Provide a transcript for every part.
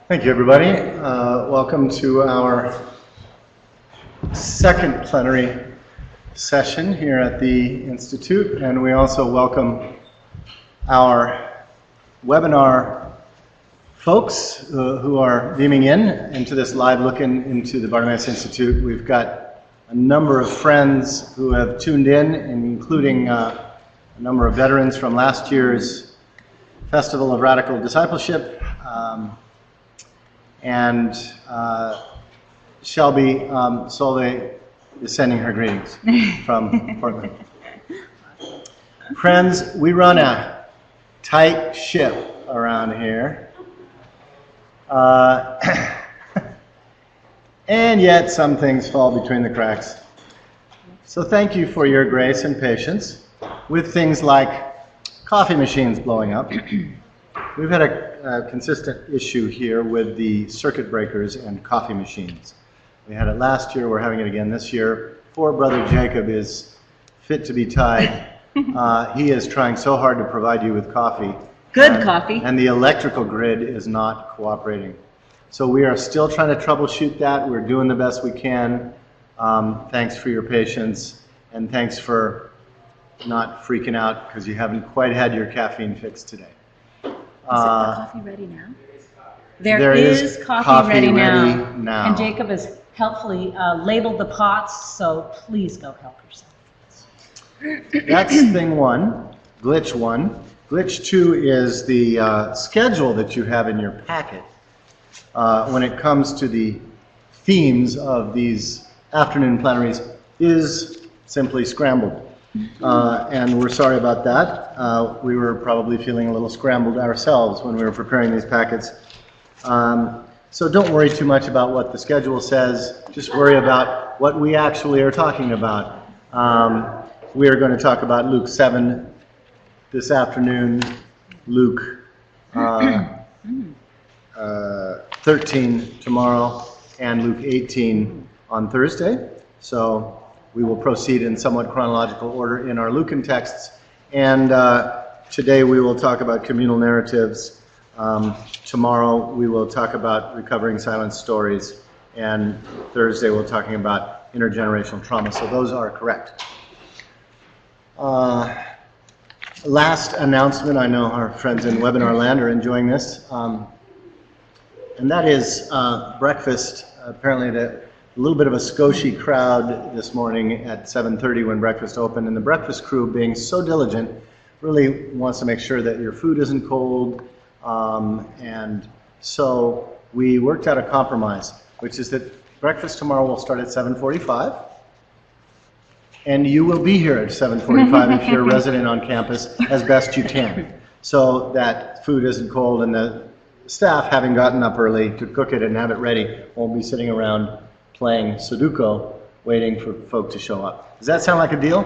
Thank you, everybody. Welcome to our second plenary session here at the Institute, and we also welcome our webinar folks who are beaming into this live look into the Bartimaeus Institute. We've got a number of friends who have tuned in, including a number of veterans from last year's Festival of Radical Discipleship, and Shelby Solve is sending her greetings from Portland. Friends, we run a tight ship around here, and yet some things fall between the cracks. So thank you for your grace and patience with things like coffee machines blowing up. We've had a consistent issue here with the circuit breakers and coffee machines. We had it last year, we're having it again this year. Poor brother Jacob is fit to be tied. He is trying so hard to provide you with coffee. Good coffee. And the electrical grid is not cooperating. So we are still trying to troubleshoot that. We're doing the best we can. Thanks for your patience, and thanks for not freaking out because you haven't quite had your caffeine fix today. Is the coffee ready now? There is coffee ready now. And Jacob has helpfully labeled the pots, so please go help yourself. That's thing one, glitch one. Glitch two is the schedule that you have in your packet when it comes to the themes of these afternoon plenaries is simply scrambled. And we're sorry about that. We were probably feeling a little scrambled ourselves when we were preparing these packets. So don't worry too much about what the schedule says. Just worry about what we actually are talking about. We are going to talk about Luke 7 this afternoon, Luke 13 tomorrow, and Luke 18 on Thursday. So we will proceed in somewhat chronological order in our Lucan texts. And today we will talk about communal narratives. Tomorrow we will talk about recovering silent stories. And Thursday we're talking about intergenerational trauma. So those are correct. Last announcement, I know our friends in webinar land are enjoying this. And that is breakfast. Apparently a little bit of a Scotia crowd this morning at 7:30 when breakfast opened, and the breakfast crew, being so diligent, really wants to make sure that your food isn't cold, and so we worked out a compromise, which is that breakfast tomorrow will start at 7:45, and you will be here at 7:45 if you're a resident on campus as best you can, so that food isn't cold, and the staff, having gotten up early to cook it and have it ready, won't be sitting around playing Sudoku, waiting for folk to show up. Does that sound like a deal?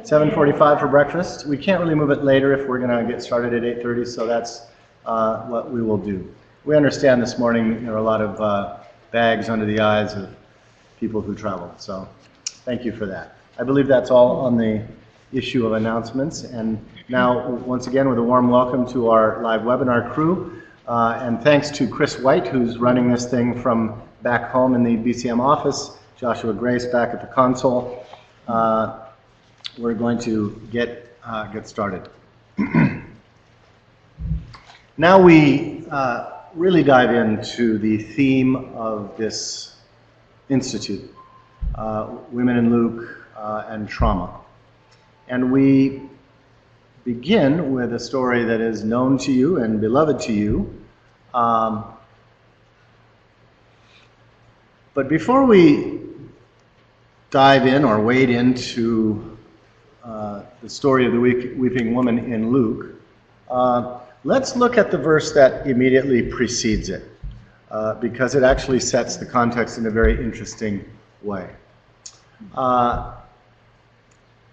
7:45 for breakfast? We can't really move it later if we're going to get started at 8:30, so that's what we will do. We understand this morning there are a lot of bags under the eyes of people who travel, so thank you for that. I believe that's all on the issue of announcements, and now, once again, with a warm welcome to our live webinar crew, and thanks to Chris White, who's running this thing from back home in the BCM office, Joshua Grace back at the console. We're going to get started. Now we really dive into the theme of this institute, women in Luke and trauma. And we begin with a story that is known to you and beloved to you. But before we dive in or wade into the story of the weeping woman in Luke, let's look at the verse that immediately precedes it, because it actually sets the context in a very interesting way.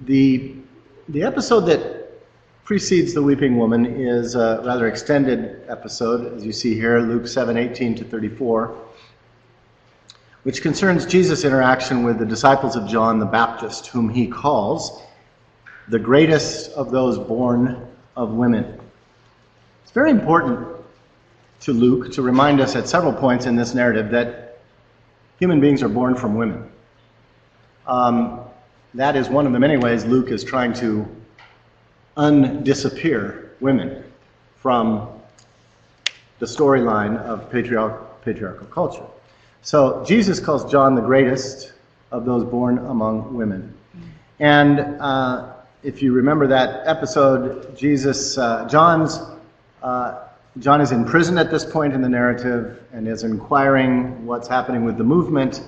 The episode that precedes the weeping woman is a rather extended episode, as you see here, Luke 7:18 to 34. Which concerns Jesus' interaction with the disciples of John the Baptist, whom he calls the greatest of those born of women. It's very important to Luke to remind us at several points in this narrative that human beings are born from women. That is one of the many ways Luke is trying to undisappear women from the storyline of patriarchal culture. So Jesus calls John the greatest of those born among women. And if you remember that episode, John is in prison at this point in the narrative and is inquiring what's happening with the movement.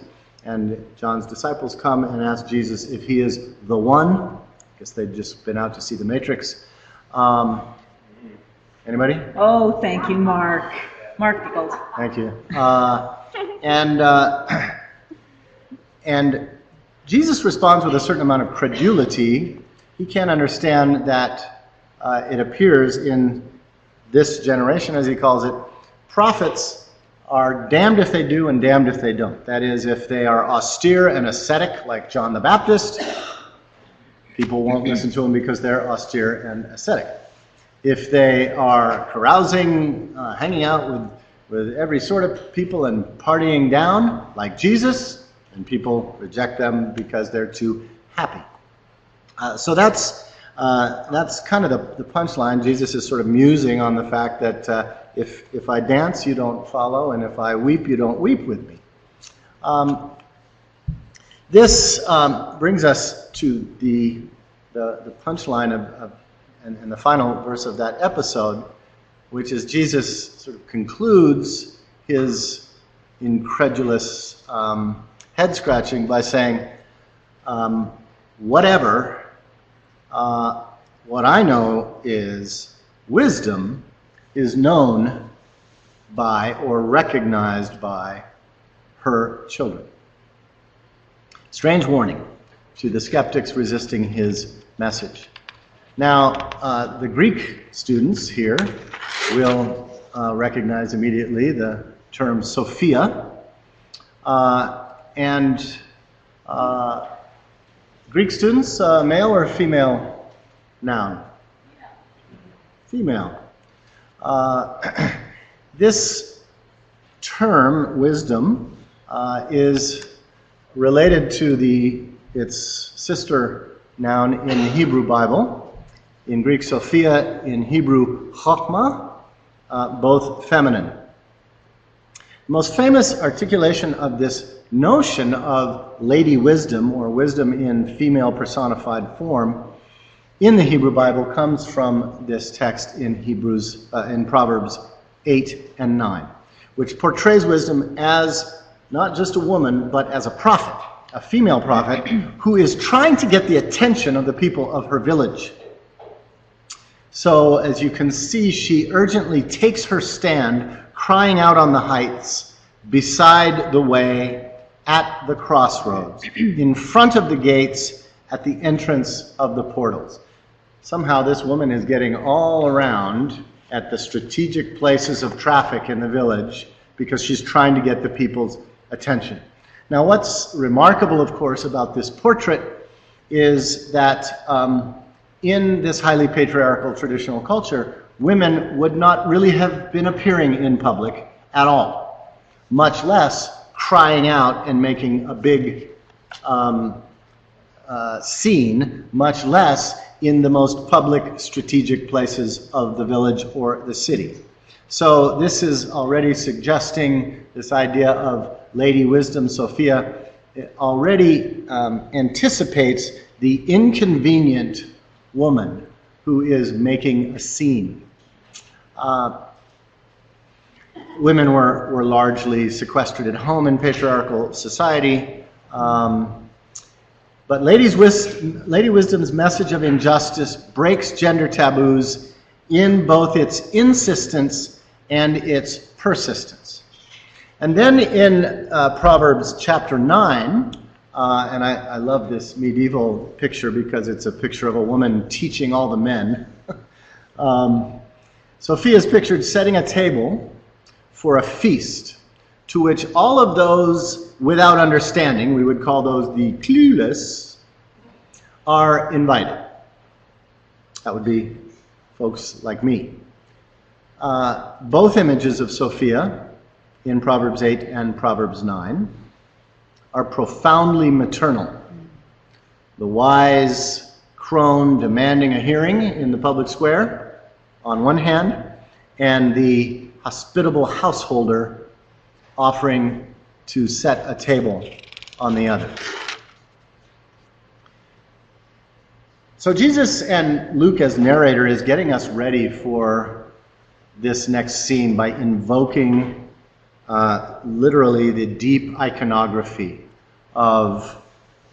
And John's disciples come and ask Jesus if he is the one. I guess they'd just been out to see the Matrix. Anybody? Oh, thank you, Mark. Mark Pickles. Thank you. And Jesus responds with a certain amount of credulity. He can't understand that it appears in this generation, as he calls it, prophets are damned if they do and damned if they don't. That is, if they are austere and ascetic like John the Baptist, people won't listen to them because they're austere and ascetic. If they are carousing, hanging out with every sort of people and partying down like Jesus, and people reject them because they're too happy. So that's kind of the punchline. Jesus is sort of musing on the fact that if I dance, you don't follow, and if I weep, you don't weep with me. This brings us to the punchline and the final verse of that episode, which is Jesus sort of concludes his incredulous head-scratching by saying, whatever, what I know is wisdom is known by or recognized by her children. Strange warning to the skeptics resisting his message. Now, the Greek students here will recognize immediately the term Sophia, and Greek students, male or female noun? Female. This term, wisdom, is related to its sister noun in the Hebrew Bible. In Greek, Sophia, in Hebrew, Chokhmah, both feminine. The most famous articulation of this notion of lady wisdom, or wisdom in female personified form, in the Hebrew Bible comes from this text in Proverbs 8 and 9, which portrays wisdom as not just a woman, but as a prophet, a female prophet, who is trying to get the attention of the people of her village. So, as you can see, she urgently takes her stand, crying out on the heights, beside the way, at the crossroads, in front of the gates, at the entrance of the portals. Somehow this woman is getting all around at the strategic places of traffic in the village because she's trying to get the people's attention. Now, what's remarkable, of course, about this portrait is that in this highly patriarchal traditional culture, women would not really have been appearing in public at all, much less crying out and making a big scene, much less in the most public strategic places of the village or the city. So this is already suggesting this idea of Lady Wisdom, Sophia. It already anticipates the inconvenient woman who is making a scene. Women were largely sequestered at home in patriarchal society, but Lady Wisdom's message of injustice breaks gender taboos in both its insistence and its persistence. And then in Proverbs Chapter 9, and I love this medieval picture because it's a picture of a woman teaching all the men. Sophia is pictured setting a table for a feast to which all of those without understanding, we would call those the clueless, are invited. That would be folks like me. Both images of Sophia in Proverbs 8 and Proverbs 9 are profoundly maternal. The wise crone demanding a hearing in the public square on one hand, and the hospitable householder offering to set a table on the other. So Jesus and Luke as narrator is getting us ready for this next scene by invoking literally the deep iconography of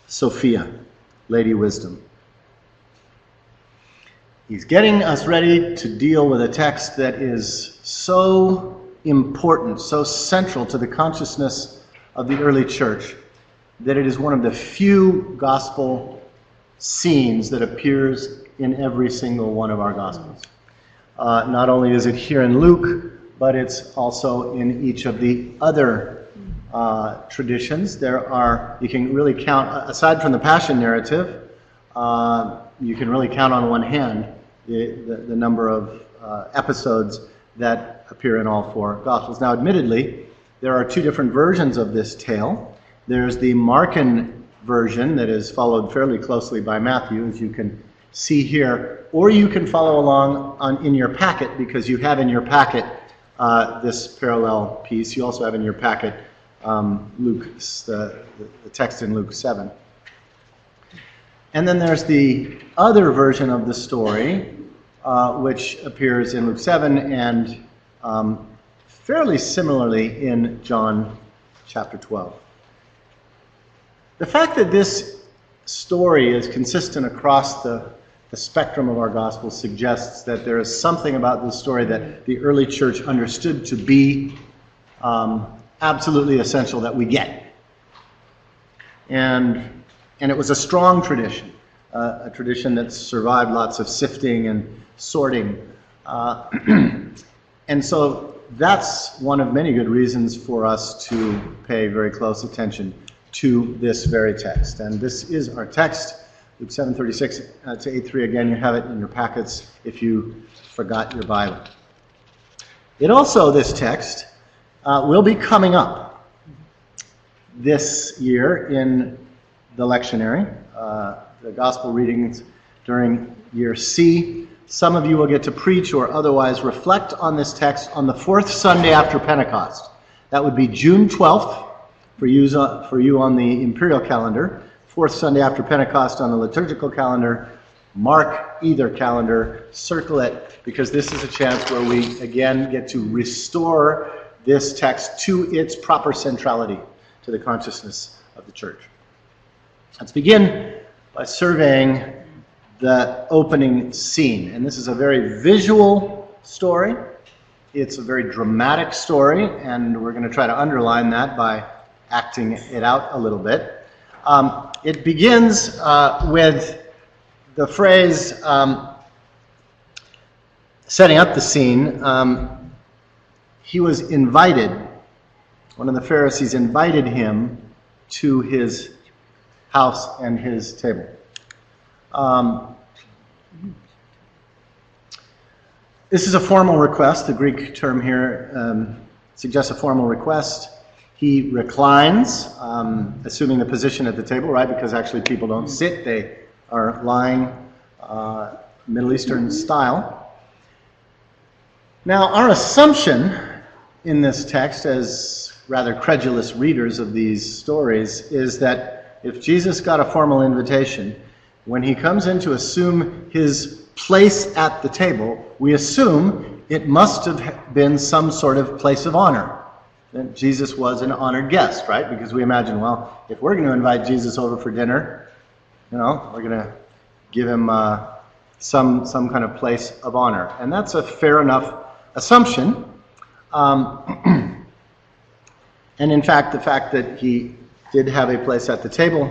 Sophia, Lady Wisdom. He's getting us ready to deal with a text that is so important, so central to the consciousness of the early church, that it is one of the few gospel scenes that appears in every single one of our gospels. Not only is it here in Luke, but it's also in each of the other traditions. You can really count, aside from the Passion narrative, you can really count on one hand the number of episodes that appear in all four Gospels. Now, admittedly, there are two different versions of this tale. There's the Markan version that is followed fairly closely by Matthew, as you can see here, or you can follow along in your packet, because you have in your packet this parallel piece. You also have in your packet the text in Luke 7. And then there's the other version of the story, which appears in Luke 7 and fairly similarly in John chapter 12. The fact that this story is consistent across the spectrum of our gospel suggests that there is something about this story that the early church understood to be absolutely essential that we get. And it was a strong tradition, a tradition that survived lots of sifting and sorting. And so that's one of many good reasons for us to pay very close attention to this very text. And this is our text, Luke 7:36 to 8:3. Again, you have it in your packets if you forgot your Bible. It also, this text, will be coming up this year in the lectionary, the gospel readings during year C. Some of you will get to preach or otherwise reflect on this text on the fourth Sunday after Pentecost. That would be June 12th for you on the imperial calendar, fourth Sunday after Pentecost on the liturgical calendar. Mark either calendar, circle it, because this is a chance where we again get to restore this text to its proper centrality to the consciousness of the church. Let's begin by surveying the opening scene. And this is a very visual story. It's a very dramatic story, and we're going to try to underline that by acting it out a little bit. It begins with the phrase setting up the scene. He was invited. One of the Pharisees invited him to his house and his table. This is a formal request. The Greek term here suggests a formal request. He reclines, assuming the position at the table, right? Because actually people don't sit, they are lying, Middle Eastern style. Now, our assumption in this text, as rather credulous readers of these stories, is that if Jesus got a formal invitation, when he comes in to assume his place at the table, we assume it must have been some sort of place of honor. That Jesus was an honored guest, right? Because we imagine, well, if we're going to invite Jesus over for dinner, we're going to give him some kind of place of honor. And that's a fair enough assumption. And in fact, the fact that he did have a place at the table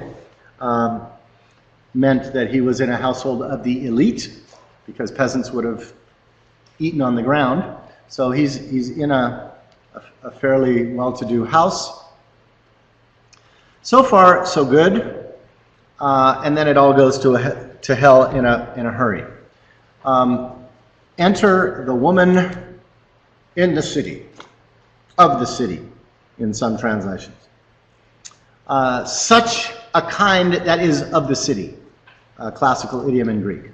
meant that he was in a household of the elite, because peasants would have eaten on the ground. So he's in a fairly well-to-do house. So far, so good. And then it all goes to hell in a hurry. Enter the woman in the city, of the city, in some translations. Such a kind that is of the city, a classical idiom in Greek.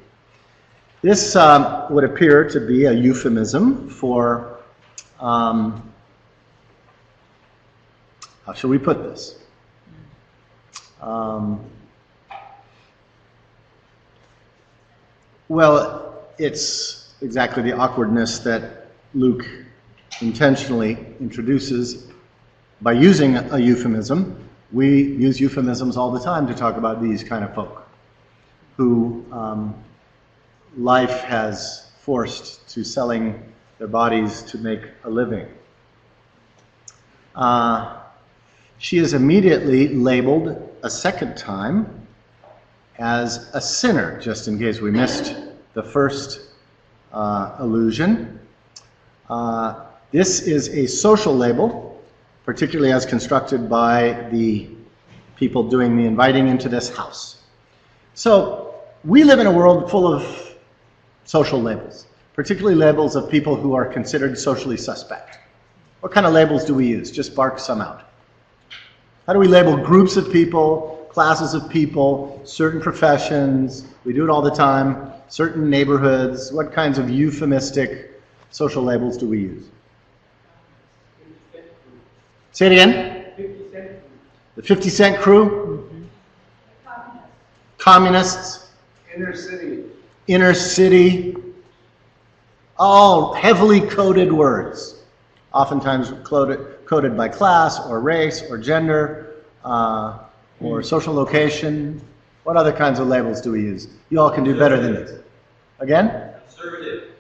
This would appear to be a euphemism for, how shall we put this? Well, it's exactly the awkwardness that Luke intentionally introduces by using a euphemism. We use euphemisms all the time to talk about these kind of folk who life has forced to selling their bodies to make a living. She is immediately labeled a second time as a sinner, just in case we missed the first allusion. This is a social label, particularly as constructed by the people doing the inviting into this house. So we live in a world full of social labels, particularly labels of people who are considered socially suspect. What kind of labels do we use? Just bark some out. How do we label groups of people, classes of people, certain professions? We do it all the time. Certain neighborhoods. What kinds of euphemistic social labels do we use? Say it again. 50 Cent. The 50 Cent crew? Mm-hmm. Communists. Inner city. Inner city. All heavily coded words. Oftentimes coded by class or race or gender or social location. What other kinds of labels do we use? You all can do better than this. Again? Conservative.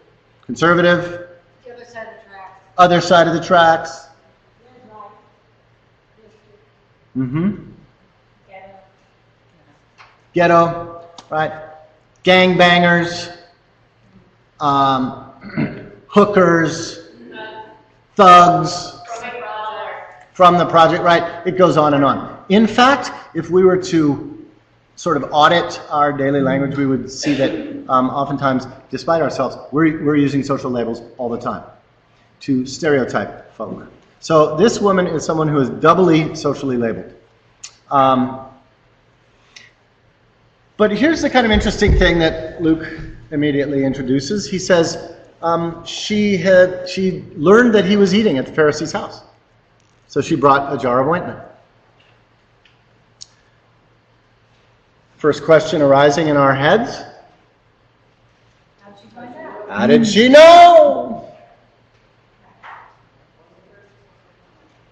Conservative. The other side of the tracks. Other side of the tracks. Mm-hmm. Ghetto, right? Gangbangers, hookers, thugs, from the project, right? It goes on and on. In fact, if we were to sort of audit our daily language, we would see that oftentimes, despite ourselves, we're using social labels all the time to stereotype folk. So this woman is someone who is doubly socially labeled. But here's the kind of interesting thing that Luke immediately introduces. He says she learned that he was eating at the Pharisee's house. So she brought a jar of ointment. First question arising in our heads. How did she find out? How did she know?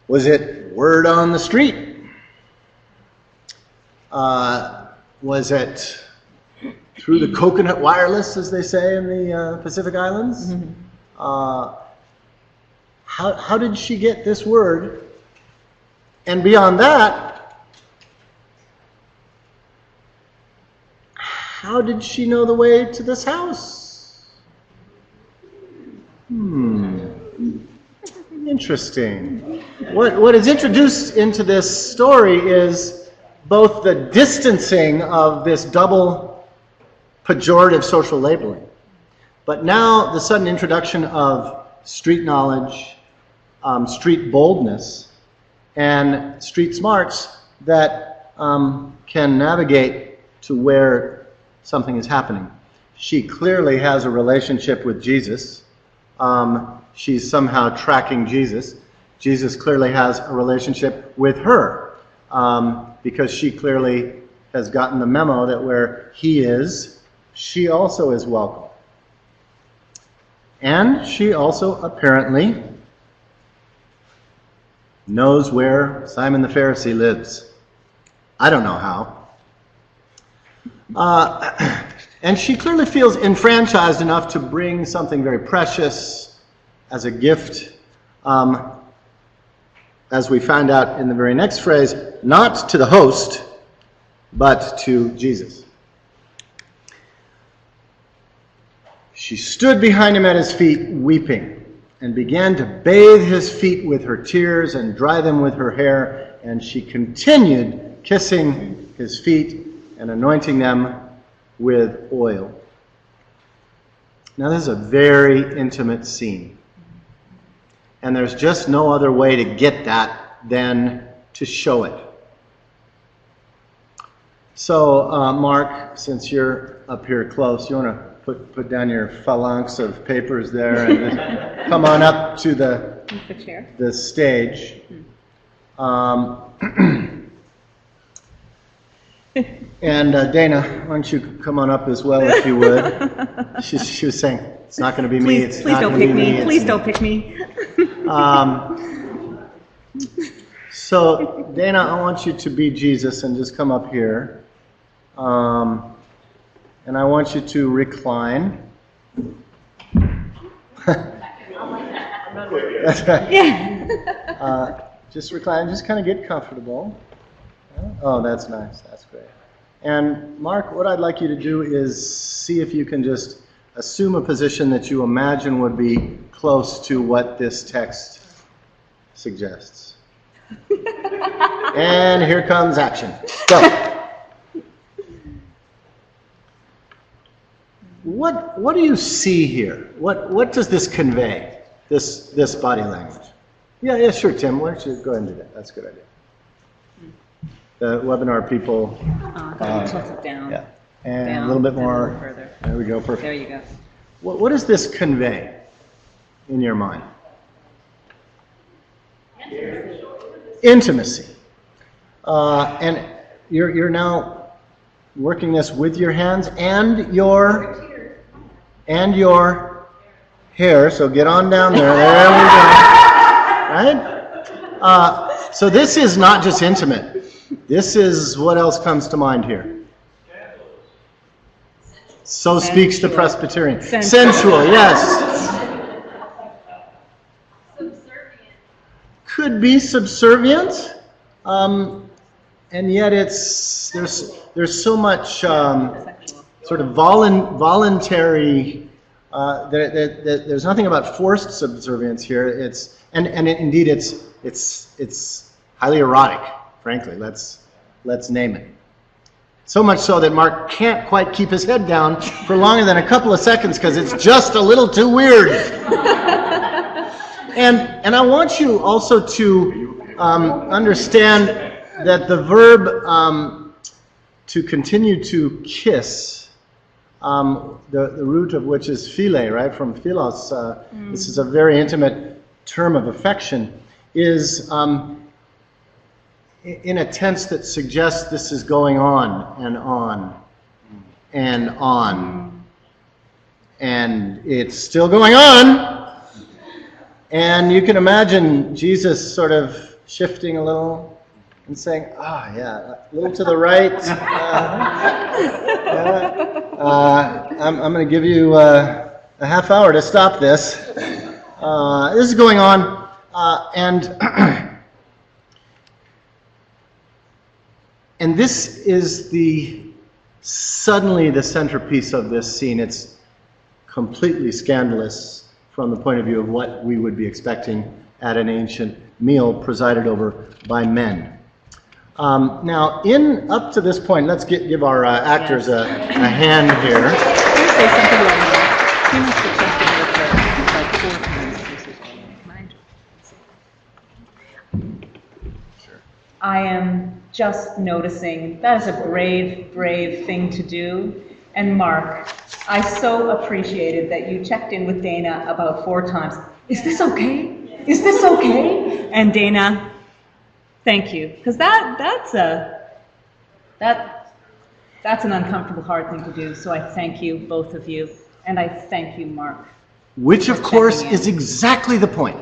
Was it word on the street? Was it through the coconut wireless, as they say in the Pacific Islands? Mm-hmm. How did she get this word? And beyond that, how did she know the way to this house? Interesting. What is introduced into this story is both the distancing of this double pejorative social labeling, but now the sudden introduction of street knowledge, street boldness, and street smarts that can navigate to where something is happening. She clearly has a relationship with Jesus. She's somehow tracking Jesus. Jesus clearly has a relationship with her because she clearly has gotten the memo that where he is, she also is welcome. And she also apparently knows where Simon the Pharisee lives. I don't know how. And she clearly feels enfranchised enough to bring something very precious as a gift, as we find out in the very next phrase, not to the host, but to Jesus. She stood behind him at his feet, weeping, and began to bathe his feet with her tears and dry them with her hair, and she continued kissing his feet and anointing them with oil. Now, this is a very intimate scene. And there's just no other way to get that than to show it. So, Mark, since you're up here close, you want to put down your phalanx of papers there and just come on up to the stage. And Dana, why don't you come on up as well, if you would? She was saying, it's not going to be me. It's Please not don't going to pick be me. me. Please don't pick me. So, Dana, I want you to be Jesus and just come up here. And I want you to recline. That's right. Yeah. Just recline, just kind of get comfortable. Oh, that's nice. That's great. And Mark, what I'd like you to do is see if you can just assume a position that you imagine would be close to what this text suggests. And here comes action. Go. What do you see here? What does this convey? This body language? Yeah, sure, Tim. Why don't you go ahead and do that? That's a good idea. The webinar people. Tilt it down. Yeah, and Down, a little bit and a more. little further. There we go. Perfect. There you go. What does this convey in your mind? Intimacy. And you're now working this with your hands and your hair. So get on down there. There we go. Right? So this is not just intimate. This is what else comes to mind here. So speaks the Presbyterian. Sensual, yes. Subservient. Could be subservient, and yet there's so much sort of voluntary. There's nothing about forced subservience here. Indeed it's highly erotic. Frankly, let's name it. So much so that Mark can't quite keep his head down for longer than a couple of seconds because it's just a little too weird. And I want you also to understand that the verb to continue to kiss, the root of which is phile, right, from philos, this is a very intimate term of affection, is in a tense that suggests this is going on and on and on. And it's still going on. And you can imagine Jesus sort of shifting a little and saying, yeah, a little to the right. I'm going to give you a half hour to stop this. This is going on. And this is suddenly the centerpiece of this scene. It's completely scandalous from the point of view of what we would be expecting at an ancient meal presided over by men. Now, up to this point, let's give our actors a hand here. Say something like, he must have tested it like 4 times. I am just noticing that is a brave, brave thing to do. And Mark, I so appreciated that you checked in with Dana about 4 times. Is this okay? Is this okay? And Dana, thank you, because that's an uncomfortable, hard thing to do. So I thank you, both of you, and I thank you, Mark. Which, of course, is exactly the point.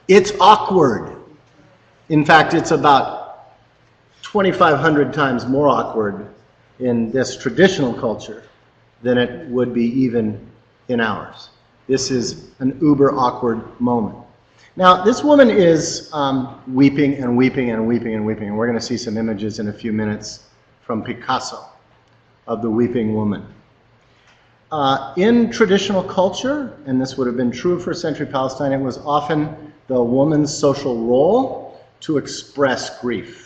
It's awkward. In fact, it's about 2,500 times more awkward in this traditional culture than it would be even in ours. This is an uber awkward moment. Now, this woman is weeping and weeping and weeping and weeping, and we're going to see some images in a few minutes from Picasso of the weeping woman. In traditional culture, and this would have been true of first century Palestine, it was often the woman's social role to express grief.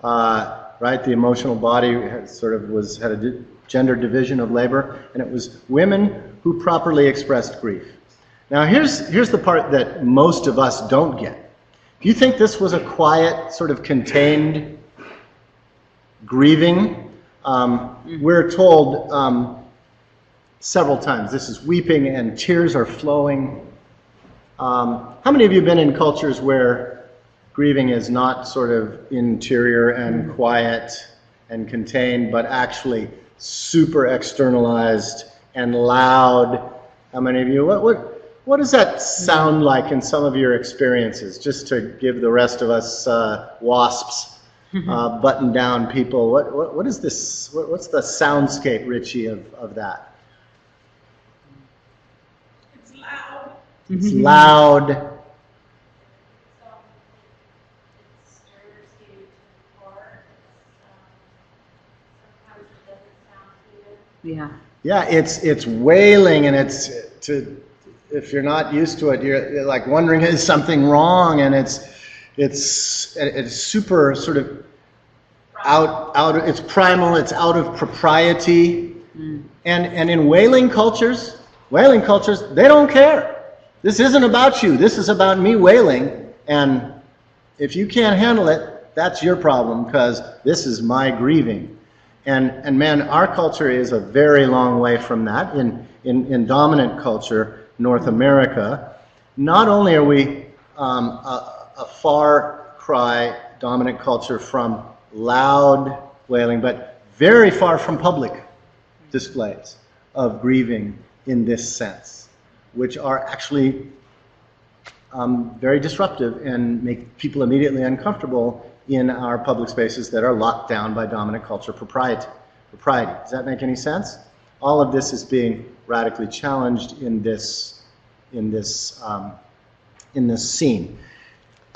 Right, the emotional body had a gender division of labor, and it was women who properly expressed grief. Now here's the part that most of us don't get. Do you think this was a quiet, sort of contained grieving? We're told several times, this is weeping and tears are flowing. How many of you have been in cultures where grieving is not sort of interior and quiet and contained, but actually super externalized and loud? How many of you? What does that sound like in some of your experiences? Just to give the rest of us wasps, button down people. What is this? What's the soundscape, Richie, of that? It's loud. It's loud. It stirs you to the core. Sometimes it doesn't sound good. Yeah. Yeah, it's wailing, and if you're not used to it, you're like wondering, is something wrong? And it's super sort of out. It's primal. It's out of propriety. And in wailing cultures, they don't care. This isn't about you. This is about me wailing. And if you can't handle it, that's your problem, because this is my grieving. And man, our culture is a very long way from that. In dominant culture, North America, not only are we a far cry dominant culture from loud wailing, but very far from public displays of grieving in this sense, which are actually very disruptive and make people immediately uncomfortable in our public spaces that are locked down by dominant culture propriety. Does that make any sense? All of this is being radically challenged in this scene.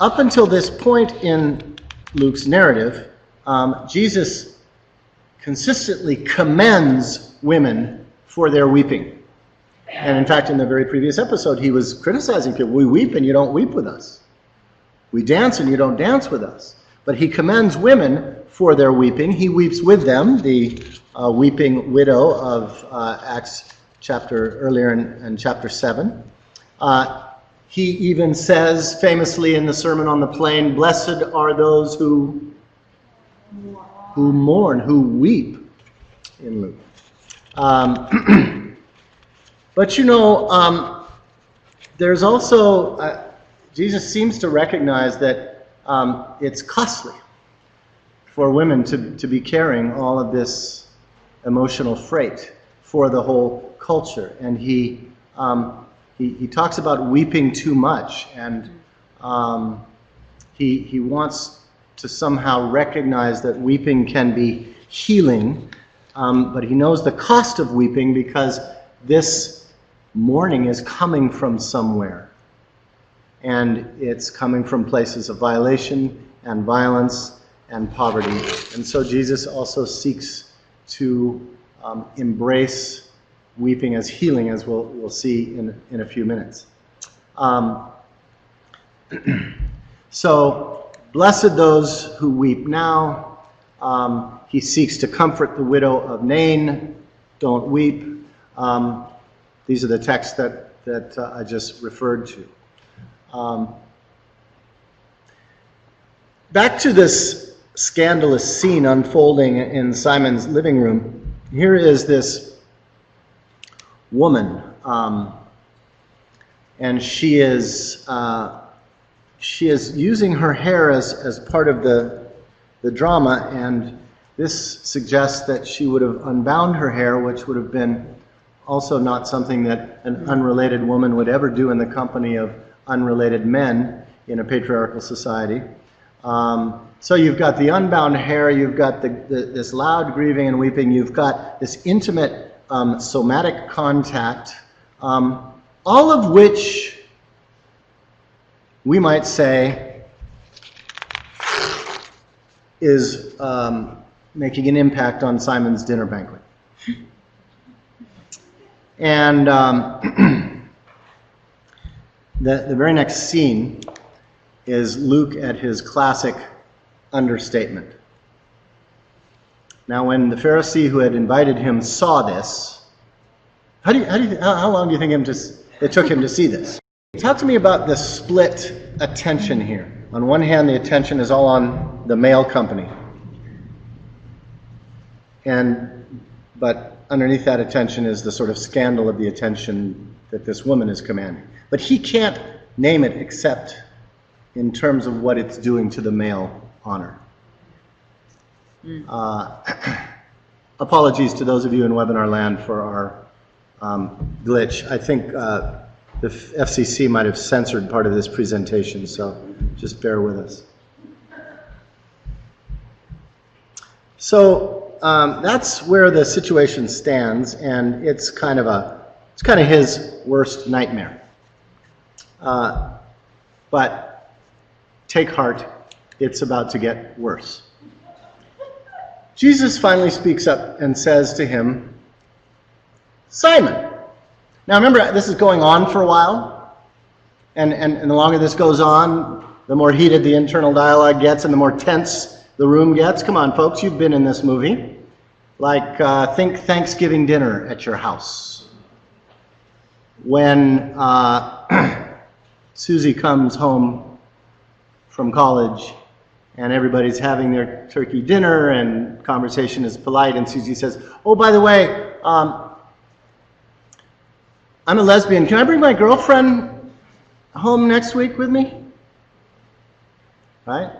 Up until this point in Luke's narrative, Jesus consistently commends women for their weeping. And in fact, in the very previous episode, he was criticizing people. We weep and you don't weep with us. We dance and you don't dance with us. But he commends women for their weeping. He weeps with them, the weeping widow of Acts chapter earlier in chapter 7. He even says famously in the Sermon on the Plain, "Blessed are those who mourn, who weep," in Luke. But there's also, Jesus seems to recognize that it's costly for women to be carrying all of this emotional freight for the whole culture. And he talks about weeping too much, and he wants to somehow recognize that weeping can be healing, but he knows the cost of weeping because this mourning is coming from somewhere. And it's coming from places of violation and violence and poverty. And so Jesus also seeks to embrace weeping as healing, as we'll see in a few minutes. So, blessed those who weep now. He seeks to comfort the widow of Nain. Don't weep. These are the texts that I just referred to. Back to this scandalous scene unfolding in Simon's living room. Here is this woman, and she is using her hair as part of the drama, and this suggests that she would have unbound her hair, which would have been also not something that an unrelated woman would ever do in the company of unrelated men in a patriarchal society. So you've got the unbound hair, you've got this loud grieving and weeping, you've got this intimate somatic contact, all of which we might say is making an impact on Simon's dinner banquet. And the very next scene is Luke at his classic understatement. Now, when the Pharisee who had invited him saw this, how long do you think it took him to see this. Talk to me about the split attention here. On one hand, the attention is all on the male company. But underneath that attention is the sort of scandal of the attention that this woman is commanding. But he can't name it except in terms of what it's doing to the male honor. Apologies to those of you in webinar land for our glitch. I think the FCC might have censored part of this presentation, so just bear with us. So that's where the situation stands, and it's kind of his worst nightmare. But take heart, it's about to get worse. Jesus finally speaks up and says to him, Simon. Now remember, this is going on for a while, and the longer this goes on, the more heated the internal dialogue gets and the more tense the room gets. Come on, folks, you've been in this movie. Like, think Thanksgiving dinner at your house. When Susie comes home from college and everybody's having their turkey dinner and conversation is polite, and Susie says, oh, by the way, I'm a lesbian. Can I bring my girlfriend home next week with me? Right?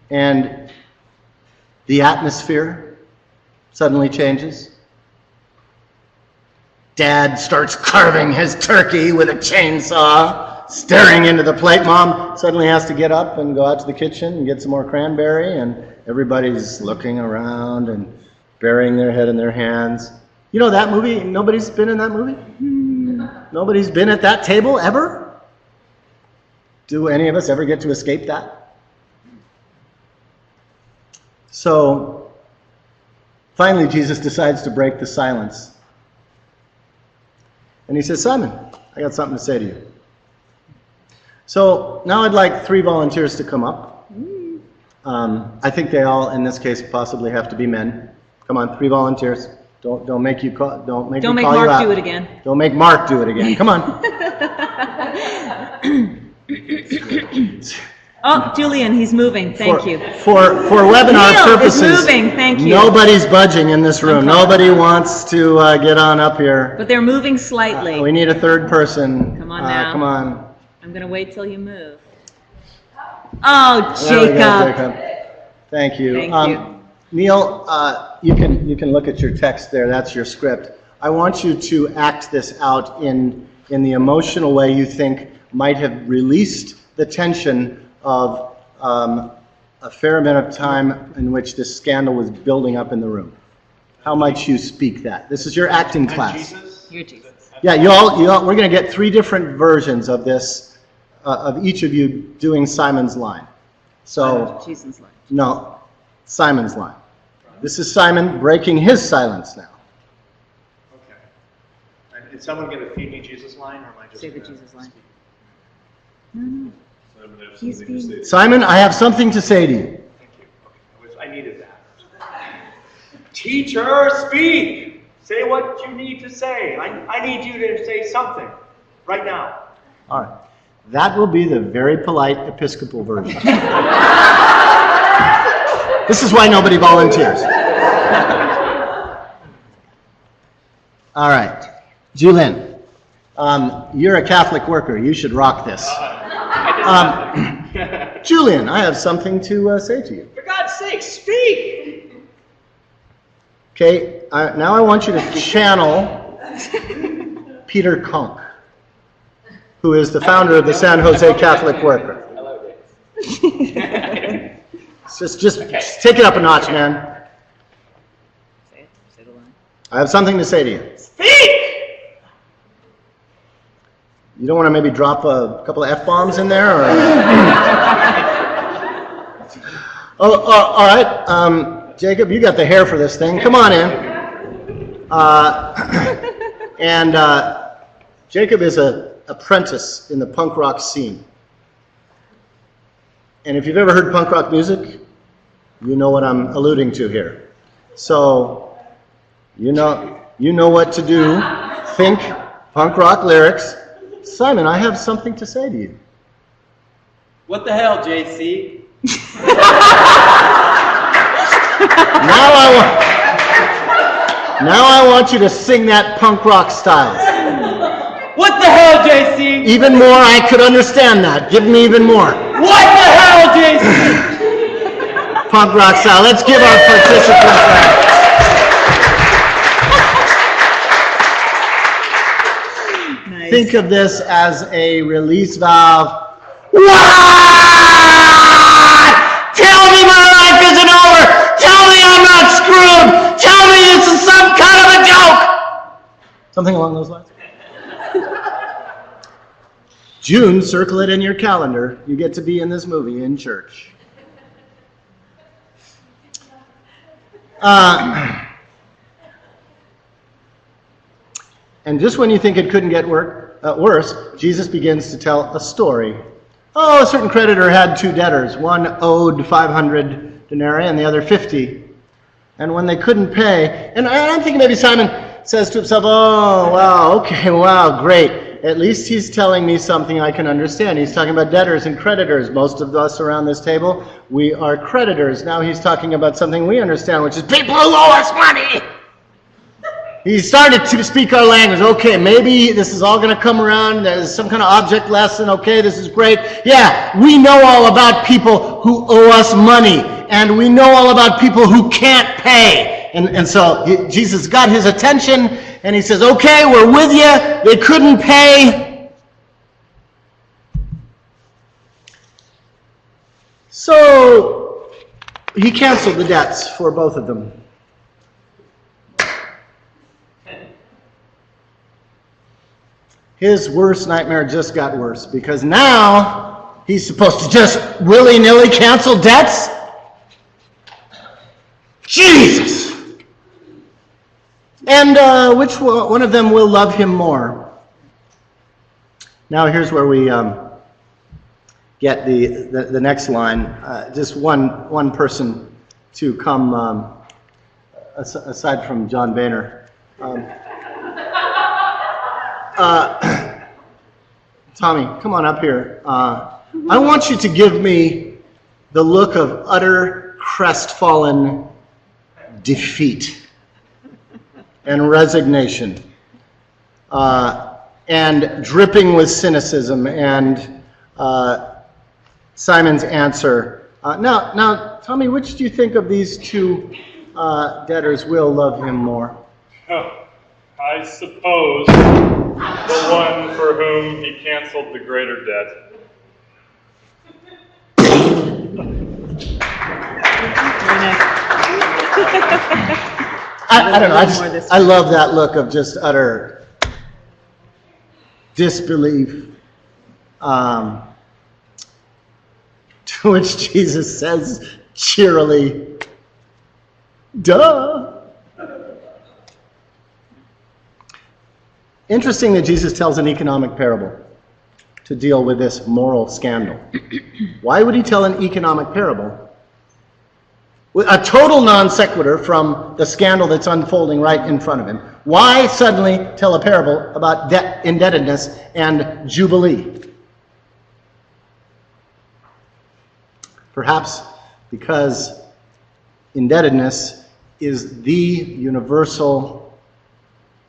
And the atmosphere suddenly changes. Dad starts carving his turkey with a chainsaw, staring into the plate. Mom suddenly has to get up and go out to the kitchen and get some more cranberry, and everybody's looking around and burying their head in their hands. You know that movie? Nobody's been in that movie? Nobody's been at that table ever? Do any of us ever get to escape that? So, finally Jesus decides to break the silence. And he says, Simon, I got something to say to you. So, now I'd like 3 volunteers to come up. I think they all, in this case, possibly have to be men. Come on, 3 volunteers. Don't make me call you out. Don't make Mark do it again. Don't make Mark do it again. Come on. Oh, Julian, he's moving. Thank you. For webinar Neil purposes, is moving. Thank you. Nobody's budging in this room. Nobody wants to get on up here. But they're moving slightly. We need a 3rd person. Come on now. Come on. I'm going to wait till you move. Oh, There we go, Jacob. Jacob. Thank you. Thank you. Neil, you can look at your text there. That's your script. I want you to act this out in the emotional way you think might have released the tension of a fair amount of time in which this scandal was building up in the room. How might you speak that? This is your acting class. You're Jesus. Yeah, you all, we're going to get 3 different versions of this, of each of you doing Simon's line. So, Jesus' line. no, Simon's line. This is Simon breaking his silence now. Okay. And is someone going to feed me Jesus line, or am I just Say the gonna Jesus line. speak? No. So I'm gonna have He's something to being- say. Simon, I have something to say to you. Thank you. Okay. I needed that. Teacher, speak! Say what you need to say. I need you to say something right now. All right. That will be the very polite Episcopal version. This is why nobody volunteers. All right. Julien, you're a Catholic worker. You should rock this. Julien, I have something to say to you. For God's sake, speak! Okay, now I want you to channel Peter Conk, who is the founder of the San Jose Catholic Worker. Just take it up a notch, man. Say it. Say the line. I have something to say to you. Speak! You don't want to maybe drop a couple of F-bombs in there? Or... all right. Jacob, you got the hair for this thing. Come on in. Jacob is an apprentice in the punk rock scene. And if you've ever heard punk rock music, you know what I'm alluding to here. So, you know what to do. Punk rock lyrics. Simon, I have something to say to you. What the hell, JC? Now I want you to sing that punk rock style. What the hell, JC? Even more, I could understand that. Give me even more. What the hell, JC? Punk rock style. Let's give our participants that. Nice. Think of this as a release valve. What? Tell me my life isn't over. Tell me I'm not screwed. Tell me this is some kind of a joke. Something along those lines. June, circle it in your calendar. You get to be in this movie in church. And just when you think it couldn't get worse, Jesus begins to tell a story. Oh, a certain creditor had two debtors. One owed 500 denarii and the other 50. And when they couldn't pay, and I'm thinking maybe Simon says to himself, oh, wow, okay, wow, great. At least he's telling me something I can understand. He's talking about debtors and creditors. Most of us around this table, we are creditors. Now he's talking about something we understand, which is people who owe us money. He started to speak our language. Okay, maybe this is all going to come around. There's some kind of object lesson. Okay, this is great. Yeah, we know all about people who owe us money. And we know all about people who can't pay. And so Jesus got his attention, and he says, okay, we're with you. They couldn't pay. So he canceled the debts for both of them. His worst nightmare just got worse, because now he's supposed to just willy-nilly cancel debts? Jesus! And which one of them will love him more? Now here's where we get the next line. Just one person to come, aside from John Boehner. Tommy, come on up here. I want you to give me the look of utter crestfallen defeat and resignation, and dripping with cynicism, and Simon's answer. Now, Tommy, which do you think of these two debtors will love him more? Oh, I suppose the one for whom he canceled the greater debt. I don't know. I love that look of just utter disbelief. To which Jesus says cheerily, duh. Interesting that Jesus tells an economic parable to deal with this moral scandal. Why would he tell an economic parable? A total non sequitur from the scandal that's unfolding right in front of him. Why suddenly tell a parable about debt, indebtedness, and jubilee? Perhaps because indebtedness is the universal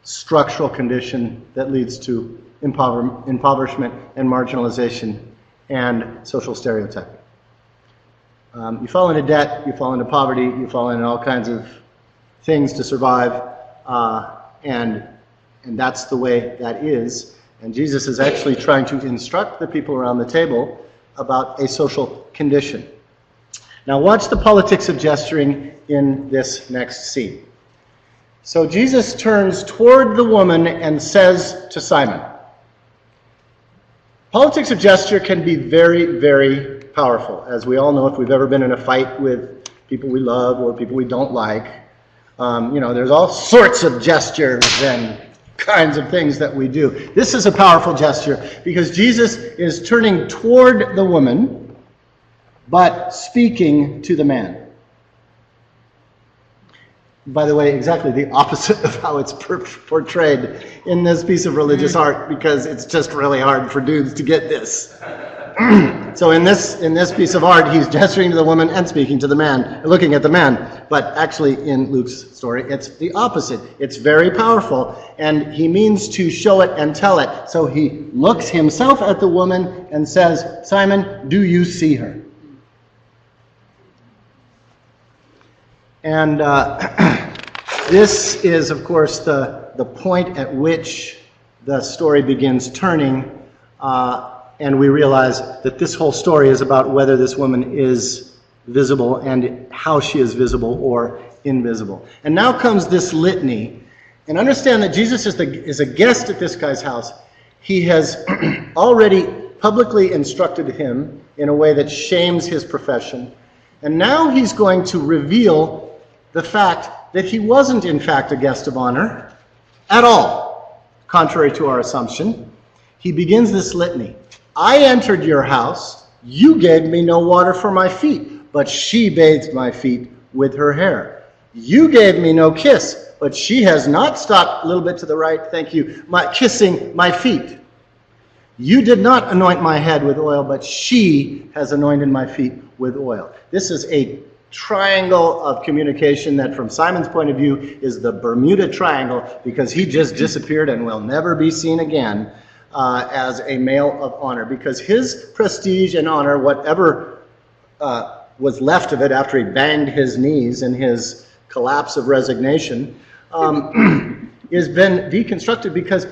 structural condition that leads to impoverishment and marginalization and social stereotyping. You fall into debt, you fall into poverty, you fall into all kinds of things to survive, and that's the way that is. And Jesus is actually trying to instruct the people around the table about a social condition. Now watch the politics of gesturing in this next scene. So Jesus turns toward the woman and says to Simon, politics of gesture can be very, very powerful, as we all know if we've ever been in a fight with people we love or people we don't like. There's all sorts of gestures and kinds of things that we do. This is a powerful gesture because Jesus is turning toward the woman, but speaking to the man. By the way, exactly the opposite of how it's portrayed in this piece of religious art, because it's just really hard for dudes to get this. So in this piece of art, he's gesturing to the woman and speaking to the man, looking at the man. But actually, in Luke's story, it's the opposite. It's very powerful, and he means to show it and tell it. So he looks himself at the woman and says, "Simon, do you see her?" And this is, of course, the point at which the story begins turning, and we realize that this whole story is about whether this woman is visible and how she is visible or invisible. And now comes this litany, and understand that Jesus is a guest at this guy's house. He has already publicly instructed him in a way that shames his profession, and now he's going to reveal the fact that he wasn't, in fact, a guest of honor at all, contrary to our assumption. He begins this litany. "I entered your house. You gave me no water for my feet, but she bathed my feet with her hair. You gave me no kiss, but she has not stopped," a little bit to the right, thank you, "kissing my feet. You did not anoint my head with oil, but she has anointed my feet with oil." This is a triangle of communication that, from Simon's point of view, is the Bermuda Triangle, because he just disappeared and will never be seen again as a male of honor, because his prestige and honor, whatever was left of it after he banged his knees in his collapse of resignation, has been deconstructed, because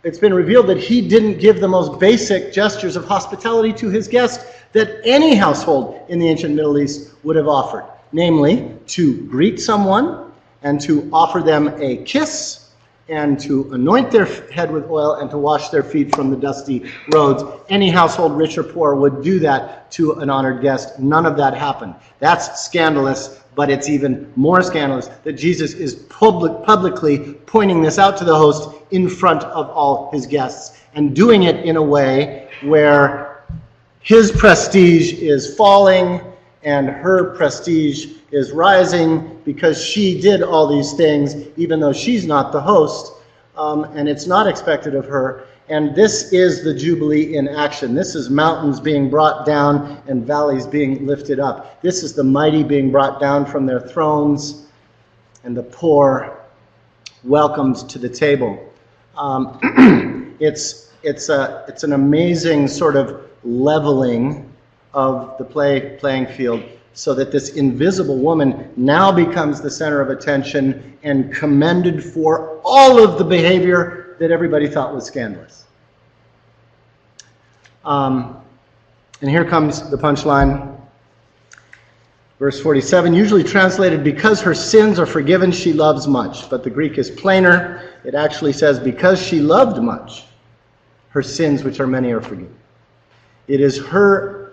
it's been revealed that he didn't give the most basic gestures of hospitality to his guests that any household in the ancient Middle East would have offered, namely to greet someone and to offer them a kiss and to anoint their head with oil and to wash their feet from the dusty roads. Any household, rich or poor, would do that to an honored guest. None of that happened. That's scandalous, but it's even more scandalous that Jesus is publicly pointing this out to the host in front of all his guests, and doing it in a way where his prestige is falling and her prestige is rising, because she did all these things even though she's not the host, and it's not expected of her. And this is the Jubilee in action. This is mountains being brought down and valleys being lifted up. This is the mighty being brought down from their thrones and the poor welcomed to the table. It's an amazing sort of leveling of the playing field, so that this invisible woman now becomes the center of attention and commended for all of the behavior that everybody thought was scandalous. And here comes the punchline. Verse 47, usually translated, "Because her sins are forgiven, she loves much." But the Greek is plainer. It actually says, "Because she loved much, her sins, which are many, are forgiven." It is her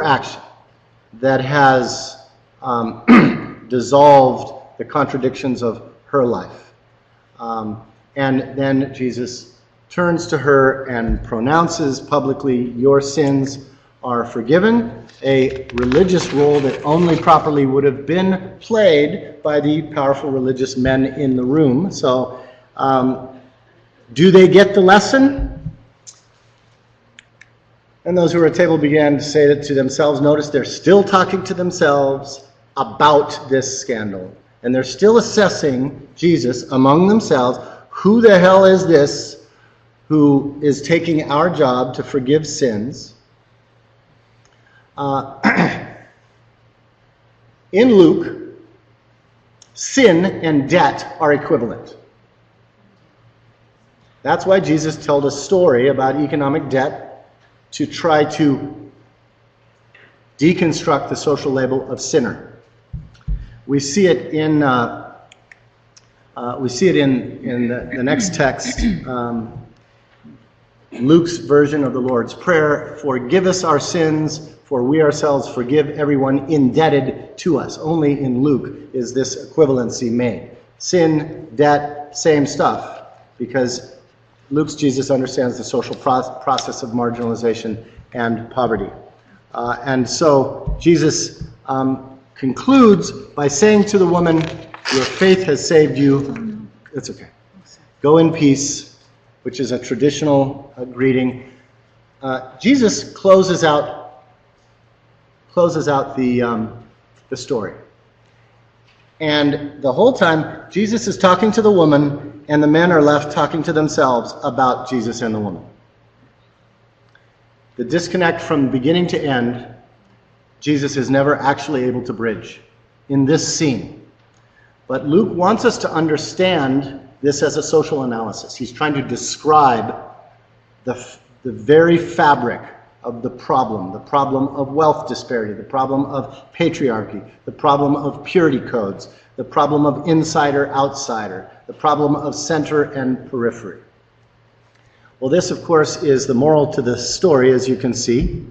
action that has dissolved the contradictions of her life. And then Jesus turns to her and pronounces publicly, "Your sins are forgiven," a religious role that only properly would have been played by the powerful religious men in the room. So, do they get the lesson? And those who were at table began to say that to themselves. Notice they're still talking to themselves about this scandal. And they're still assessing Jesus among themselves. Who the hell is this who is taking our job to forgive sins? In Luke, sin and debt are equivalent. That's why Jesus told a story about economic debt, to try to deconstruct the social label of sinner. We see it in the next text, Luke's version of the Lord's Prayer. "Forgive us our sins, for we ourselves forgive everyone indebted to us." Only in Luke is this equivalency made. Sin, debt, same stuff, because Luke's Jesus understands the social process of marginalization and poverty. And so Jesus concludes by saying to the woman, your faith has saved you. It's okay. Go in peace, which is a traditional greeting. Jesus closes out the story. And the whole time, Jesus is talking to the woman, and the men are left talking to themselves about Jesus and the woman. The disconnect from beginning to end, Jesus is never actually able to bridge in this scene. But Luke wants us to understand this as a social analysis. He's trying to describe the very fabric of the problem of wealth disparity, the problem of patriarchy, the problem of purity codes, the problem of insider-outsider, the problem of center and periphery. Well, this, of course, is the moral to the story, as you can see.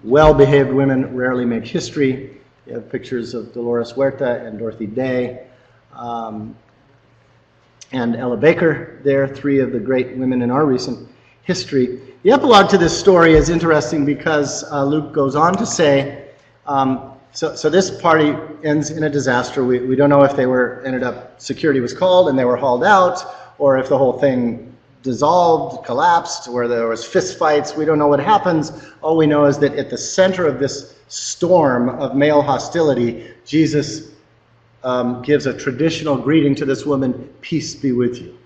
Well-behaved women rarely make history. You have pictures of Dolores Huerta and Dorothy Day and Ella Baker there, three of the great women in our recent history. The epilogue to this story is interesting because Luke goes on to say, so this party ends in a disaster. We don't know if security was called and they were hauled out, or if the whole thing dissolved, collapsed, or there was fist fights. We don't know what happens. All we know is that at the center of this storm of male hostility, Jesus gives a traditional greeting to this woman, peace be with you.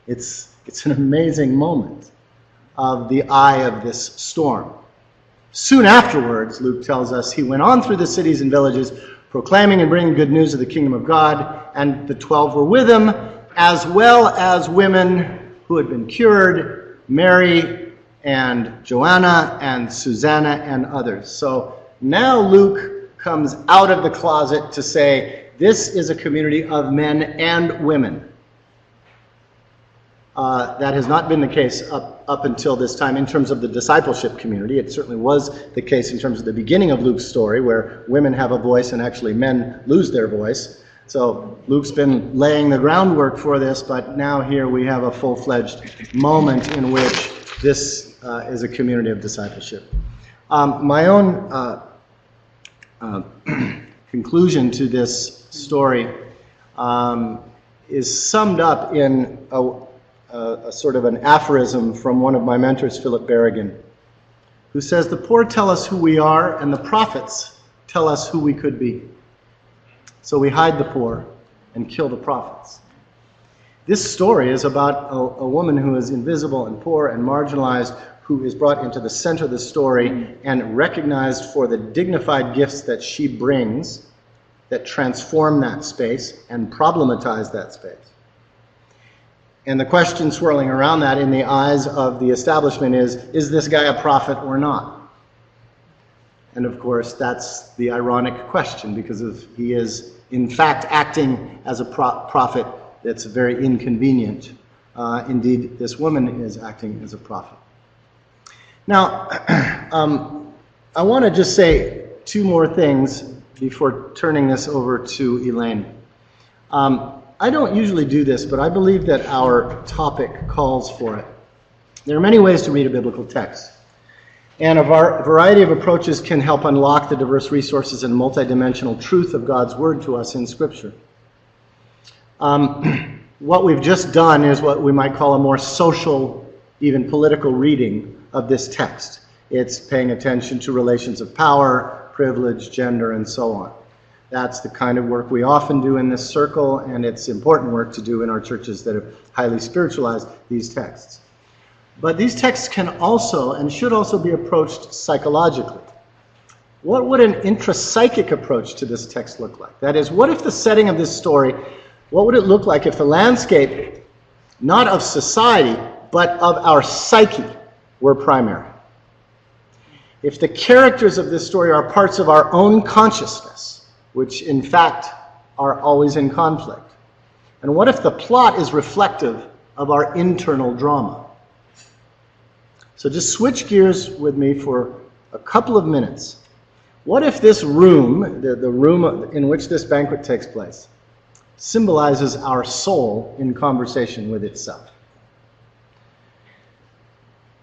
It's an amazing moment of the eye of this storm. Soon afterwards, Luke tells us, he went on through the cities and villages, proclaiming and bringing good news of the kingdom of God, and the 12 were with him, as well as women who had been cured, Mary and Joanna and Susanna and others. So now Luke comes out of the closet to say, this is a community of men and women. That has not been the case up until this time in terms of the discipleship community. It certainly was the case in terms of the beginning of Luke's story, where women have a voice and actually men lose their voice. So Luke's been laying the groundwork for this, but now here we have a full-fledged moment in which this is a community of discipleship. My own conclusion to this story is summed up in a sort of an aphorism from one of my mentors, Philip Berrigan, who says, the poor tell us who we are, and the prophets tell us who we could be. So we hide the poor and kill the prophets. This story is about a woman who is invisible and poor and marginalized, who is brought into the center of the story and recognized for the dignified gifts that she brings that transform that space and problematize that space. And the question swirling around that in the eyes of the establishment is this guy a prophet or not? And of course, that's the ironic question, because if he is in fact acting as a prophet, that's very inconvenient. Indeed, this woman is acting as a prophet. Now, I want to just say two more things before turning this over to Elaine. I don't usually do this, but I believe that our topic calls for it. There are many ways to read a biblical text, and a variety of approaches can help unlock the diverse resources and multidimensional truth of God's Word to us in Scripture. What we've just done is what we might call a more social, even political reading of this text. It's paying attention to relations of power, privilege, gender, and so on. That's the kind of work we often do in this circle, and it's important work to do in our churches that have highly spiritualized these texts. But these texts can also and should also be approached psychologically. What would an intrapsychic approach to this text look like? That is, what if the setting of this story, what would it look like if the landscape, not of society, but of our psyche, were primary? If the characters of this story are parts of our own consciousness, which in fact are always in conflict? And what if the plot is reflective of our internal drama? So just switch gears with me for a couple of minutes. What if this room, the room in which this banquet takes place, symbolizes our soul in conversation with itself?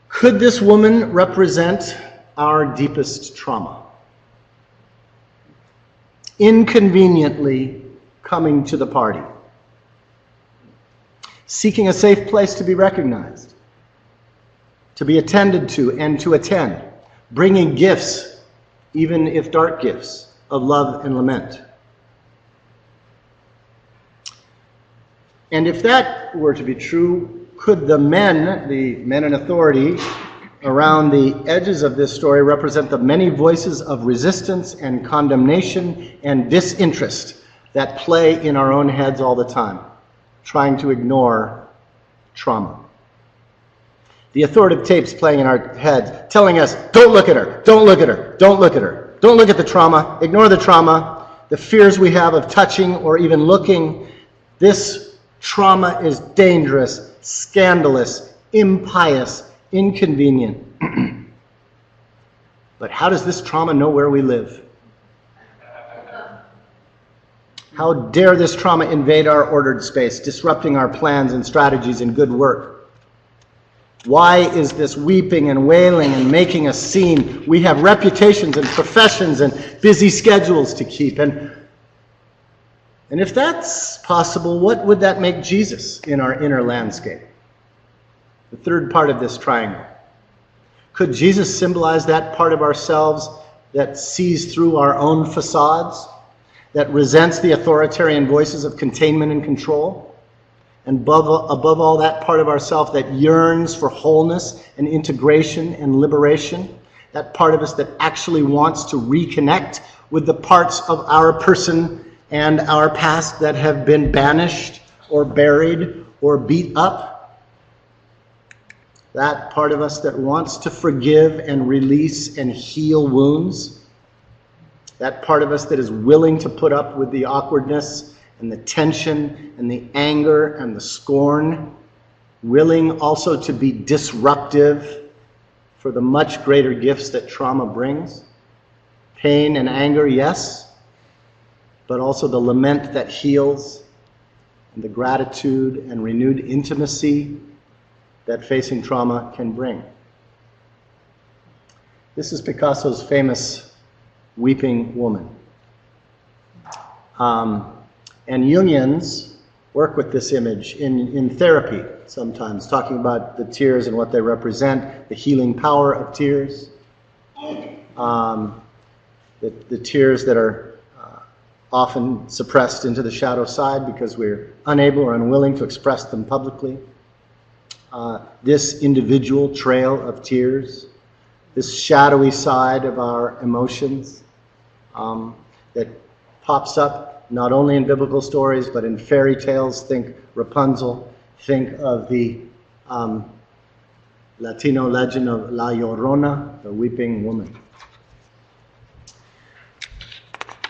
Could this woman represent our deepest trauma? inconveniently coming to the party, seeking a safe place to be recognized, to be attended to and to attend, bringing gifts, even if dark gifts, of love and lament. And if that were to be true, could the men in authority around the edges of this story represent the many voices of resistance and condemnation and disinterest that play in our own heads all the time, trying to ignore trauma? The authoritative tapes playing in our heads, telling us, don't look at her, don't look at her, don't look at her, don't look at the trauma, ignore the trauma, the fears we have of touching or even looking. This trauma is dangerous, scandalous, impious, inconvenient. But how does this trauma know where we live? How dare this trauma invade our ordered space, disrupting our plans and strategies and good work? Why is this weeping and wailing and making a scene? We have reputations and professions and busy schedules to keep. And if that's possible, what would that make Jesus in our inner landscape? The third part of this triangle. Could Jesus symbolize that part of ourselves that sees through our own facades, that resents the authoritarian voices of containment and control? And above all, that part of ourself that yearns for wholeness and integration and liberation, that part of us that actually wants to reconnect with the parts of our person and our past that have been banished or buried or beat up. That part of us that wants to forgive and release and heal wounds. That part of us that is willing to put up with the awkwardness and the tension and the anger and the scorn, willing also to be disruptive for the much greater gifts that trauma brings. Pain and anger, yes, but also the lament that heals, and the gratitude and renewed intimacy that facing trauma can bring. This is Picasso's famous Weeping Woman. And Jungians work with this image in therapy sometimes, talking about the tears and what they represent, the healing power of tears, the tears that are often suppressed into the shadow side because we're unable or unwilling to express them publicly. This individual trail of tears, this shadowy side of our emotions that pops up not only in biblical stories, but in fairy tales. Think Rapunzel. Think of the Latino legend of La Llorona, the weeping woman.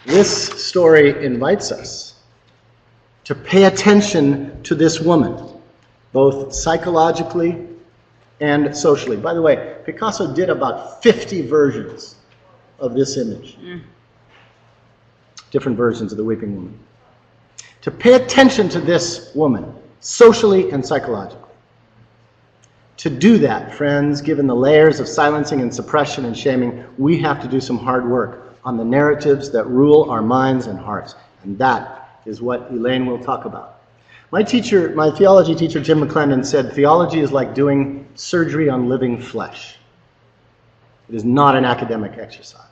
This story invites us to pay attention to this woman, both psychologically and socially. By the way, Picasso did about 50 versions of this image. Different versions of the weeping woman. To pay attention to this woman, socially and psychologically. To do that, friends, given the layers of silencing and suppression and shaming, we have to do some hard work on the narratives that rule our minds and hearts. And that is what Elaine will talk about. My theology teacher, Jim McClendon, said theology is like doing surgery on living flesh. It is not an academic exercise.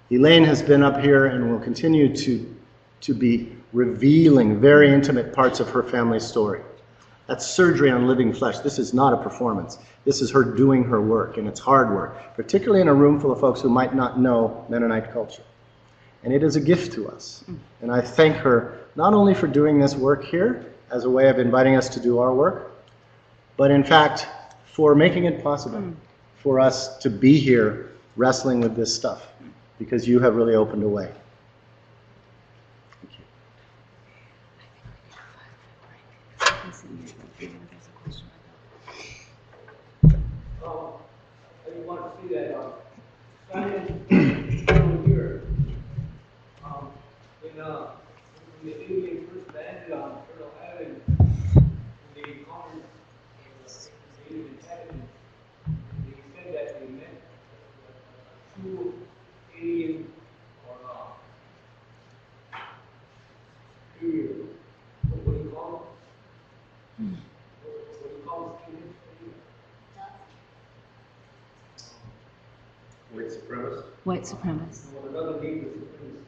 Elaine has been up here and will continue to be revealing very intimate parts of her family story. That's surgery on living flesh. This is not a performance. This is her doing her work, and it's hard work, particularly in a room full of folks who might not know Mennonite culture. And it is a gift to us. And I thank her not only for doing this work here as a way of inviting us to do our work, but in fact for making it possible for us to be here wrestling with this stuff, because you have really opened a way. Thank you. I just want to see that Simon here. When the Indian first landed on Turtle Island, they encountered native inhabitants. They said that they met true alien or White supremacist. White supremacist. Or another name for supremacy.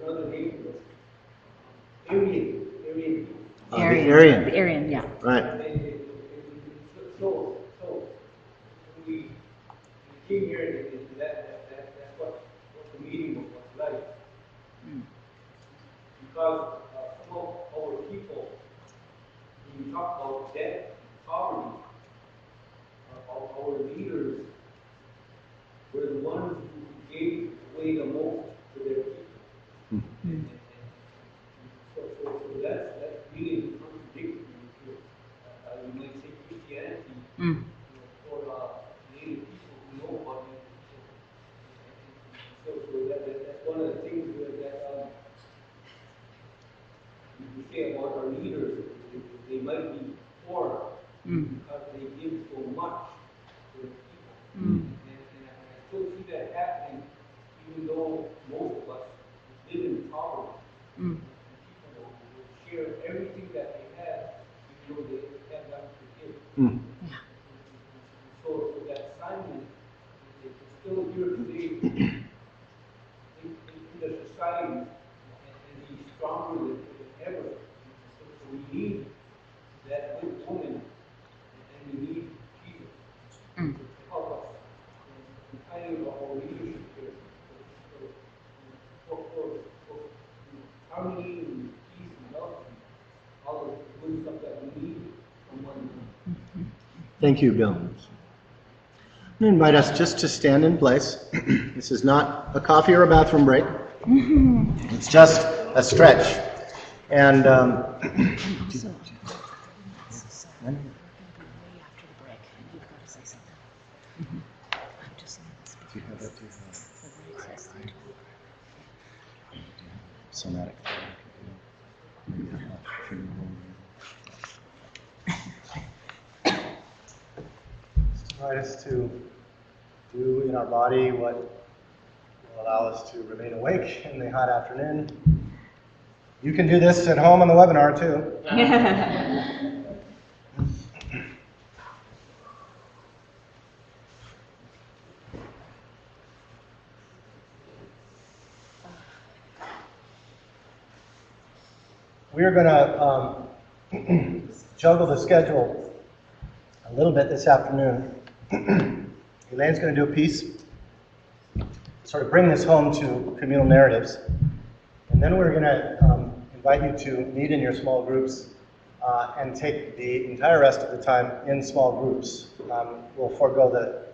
Another name for Aryan people. The Aryan. The Aryan, yeah. Right. So we came here, and that's what the meeting was like. Because some of our people, when you talk about debt, poverty, our leaders were the ones who gave away the most to their people. So that's really contradictory. You might say Christianity for native people who know about it. So that's one of the things that you say about our leaders. They might be poor because they give so much to the people. And I still see that happening, even though most of us live in poverty. People will share everything that they have, even though they have nothing to give. So that assignment is still here today in the society and be stronger than ever. So we need that good woman, and we need Jesus to help us in finding our leadership here. For harmony and peace and love and all the good stuff that we need from one another. Thank you, Bill. I'm going to invite us just to stand in place. This is not a coffee or a bathroom break. It's just a stretch. And somatic. Invite us to do in our body what will allow us to remain awake in the hot afternoon. You can do this at home on the webinar too. We're going to juggle the schedule a little bit this afternoon. Elaine's going to do a piece, sort of bring this home to communal narratives. And then we're going to invite you to meet in your small groups and take the entire rest of the time in small groups. We'll forego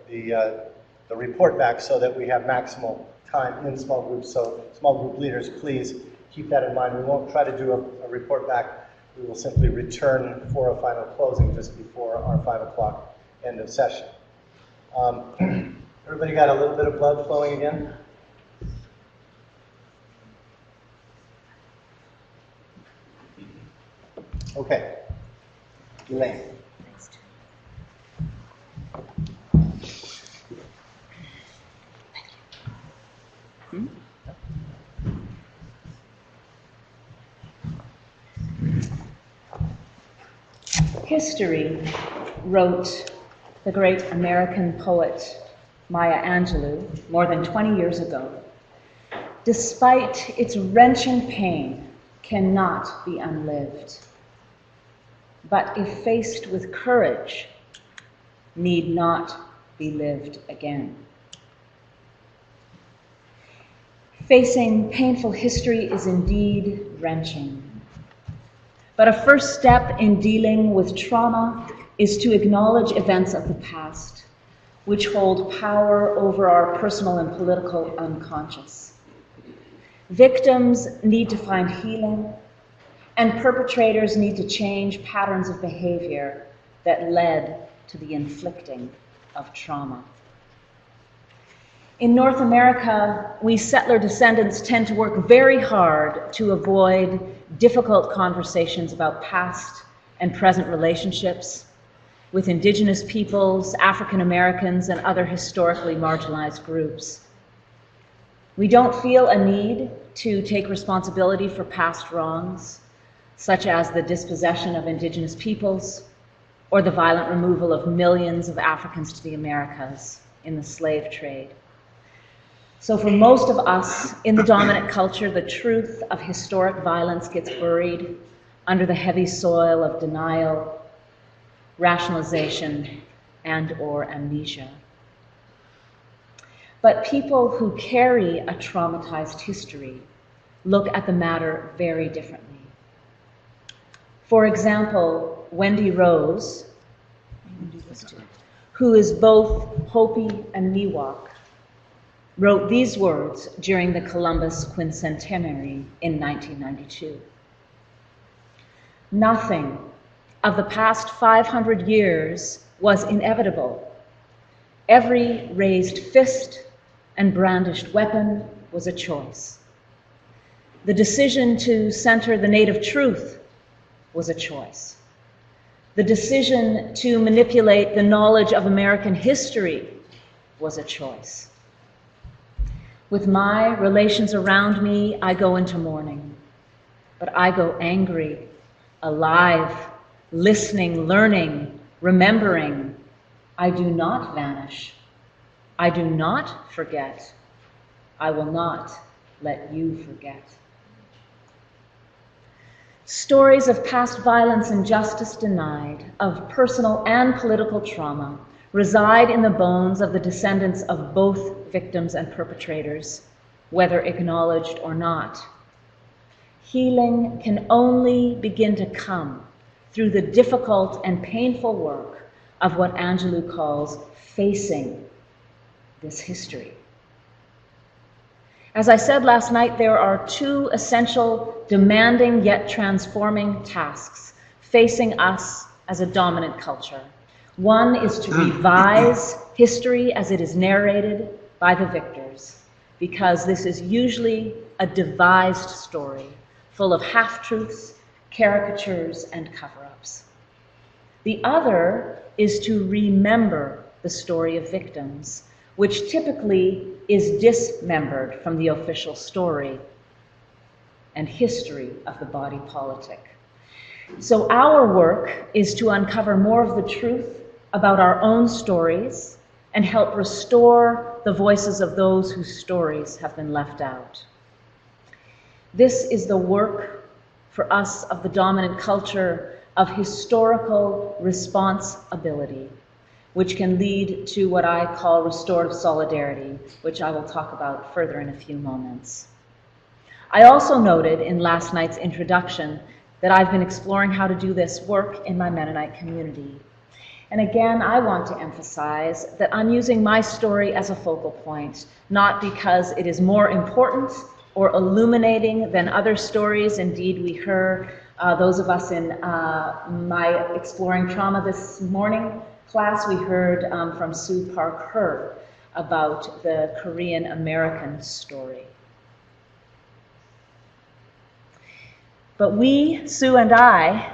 the report back so that we have maximal time in small groups. So small group leaders, please keep that in mind. We won't try to do a report back. We will simply return for a final closing just before our 5 o'clock end of session. Everybody got a little bit of blood flowing again? Okay. Elaine. History, wrote the great American poet Maya Angelou more than 20 years ago, despite its wrenching pain, cannot be unlived. But if faced with courage, need not be lived again. Facing painful history is indeed wrenching. But a first step in dealing with trauma is to acknowledge events of the past, which hold power over our personal and political unconscious. Victims need to find healing, and perpetrators need to change patterns of behavior that led to the inflicting of trauma. In North America, we settler descendants tend to work very hard to avoid difficult conversations about past and present relationships with Indigenous peoples, African Americans, and other historically marginalized groups. We don't feel a need to take responsibility for past wrongs, such as the dispossession of Indigenous peoples or the violent removal of millions of Africans to the Americas in the slave trade. So for most of us in the dominant culture, the truth of historic violence gets buried under the heavy soil of denial, rationalization, and/or amnesia. But people who carry a traumatized history look at the matter very differently. For example, Wendy Rose, who is both Hopi and Miwok, wrote these words during the Columbus Quincentenary in 1992. Nothing of the past 500 years was inevitable. Every raised fist and brandished weapon was a choice. The decision to center the native truth was a choice. The decision to manipulate the knowledge of American history was a choice. With my relations around me, I go into mourning, but I go angry, alive, listening, learning, remembering. I do not vanish. I do not forget. I will not let you forget. Stories of past violence and justice denied, of personal and political trauma, reside in the bones of the descendants of both victims and perpetrators, whether acknowledged or not. Healing can only begin to come through the difficult and painful work of what Angelou calls facing this history. As I said last night, there are two essential, demanding yet transforming tasks facing us as a dominant culture. One is to revise history as it is narrated by the victors, because this is usually a devised story full of half-truths, caricatures, and cover-ups. The other is to remember the story of victims, which typically is dismembered from the official story and history of the body politic. So our work is to uncover more of the truth about our own stories and help restore the voices of those whose stories have been left out. This is the work for us of the dominant culture of historical responsibility, which can lead to what I call restorative solidarity, which I will talk about further in a few moments. I also noted in last night's introduction that I've been exploring how to do this work in my Mennonite community. And again, I want to emphasize that I'm using my story as a focal point, not because it is more important or illuminating than other stories. Indeed, we heard those of us in my Exploring Trauma this morning class, we heard from Sue Park-Her about the Korean American story. But we, Sue and I,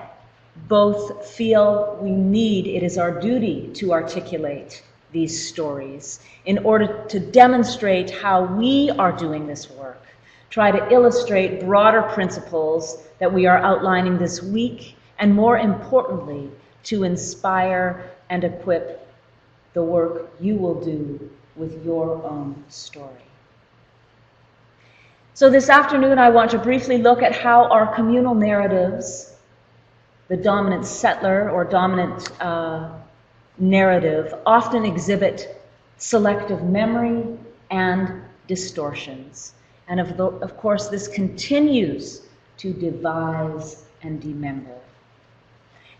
both feel it is our duty to articulate these stories in order to demonstrate how we are doing this work, try to illustrate broader principles that we are outlining this week, and more importantly, to inspire and equip the work you will do with your own story. So this afternoon, I want to briefly look at how our communal narratives, the dominant settler or dominant narrative, often exhibit selective memory and distortions. And of course, this continues to devise and demember.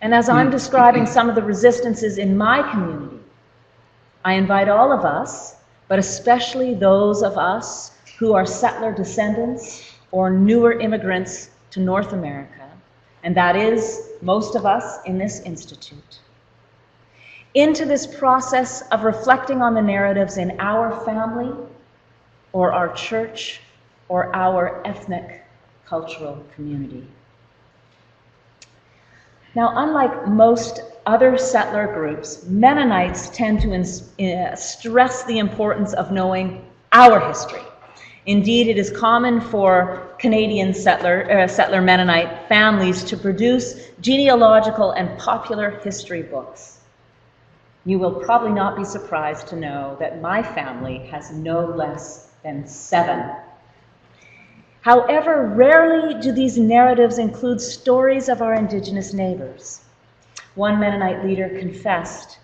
And as I'm describing some of the resistances in my community, I invite all of us, but especially those of us who are settler descendants or newer immigrants to North America, and that is most of us in this institute, into this process of reflecting on the narratives in our family or our church or our ethnic cultural community. Now, unlike most other settler groups, Mennonites tend to stress the importance of knowing our history. Indeed, it is common for Canadian settler Mennonite families to produce genealogical and popular history books. You will probably not be surprised to know that my family has no less than 7. However, rarely do these narratives include stories of our Indigenous neighbors. One Mennonite leader confessed,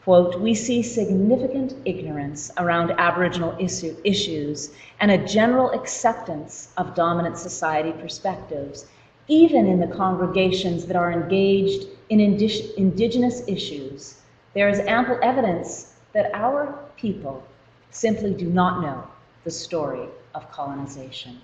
quote, "We see significant ignorance around Aboriginal issues and a general acceptance of dominant society perspectives, even in the congregations that are engaged in Indigenous issues. There is ample evidence that our people simply do not know the story of colonization."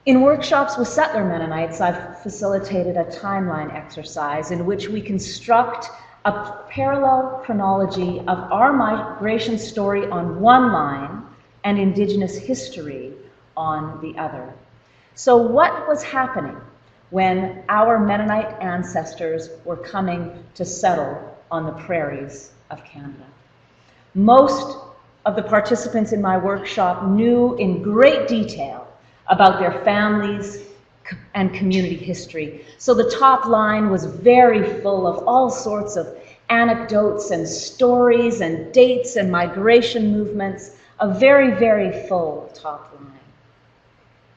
In workshops with settler Mennonites, I've facilitated a timeline exercise in which we construct a parallel chronology of our migration story on one line and Indigenous history on the other. So what was happening when our Mennonite ancestors were coming to settle on the prairies of Canada? Most of the participants in my workshop knew in great detail about their families and community history. So the top line was very full of all sorts of anecdotes and stories and dates and migration movements, a very, very full top line.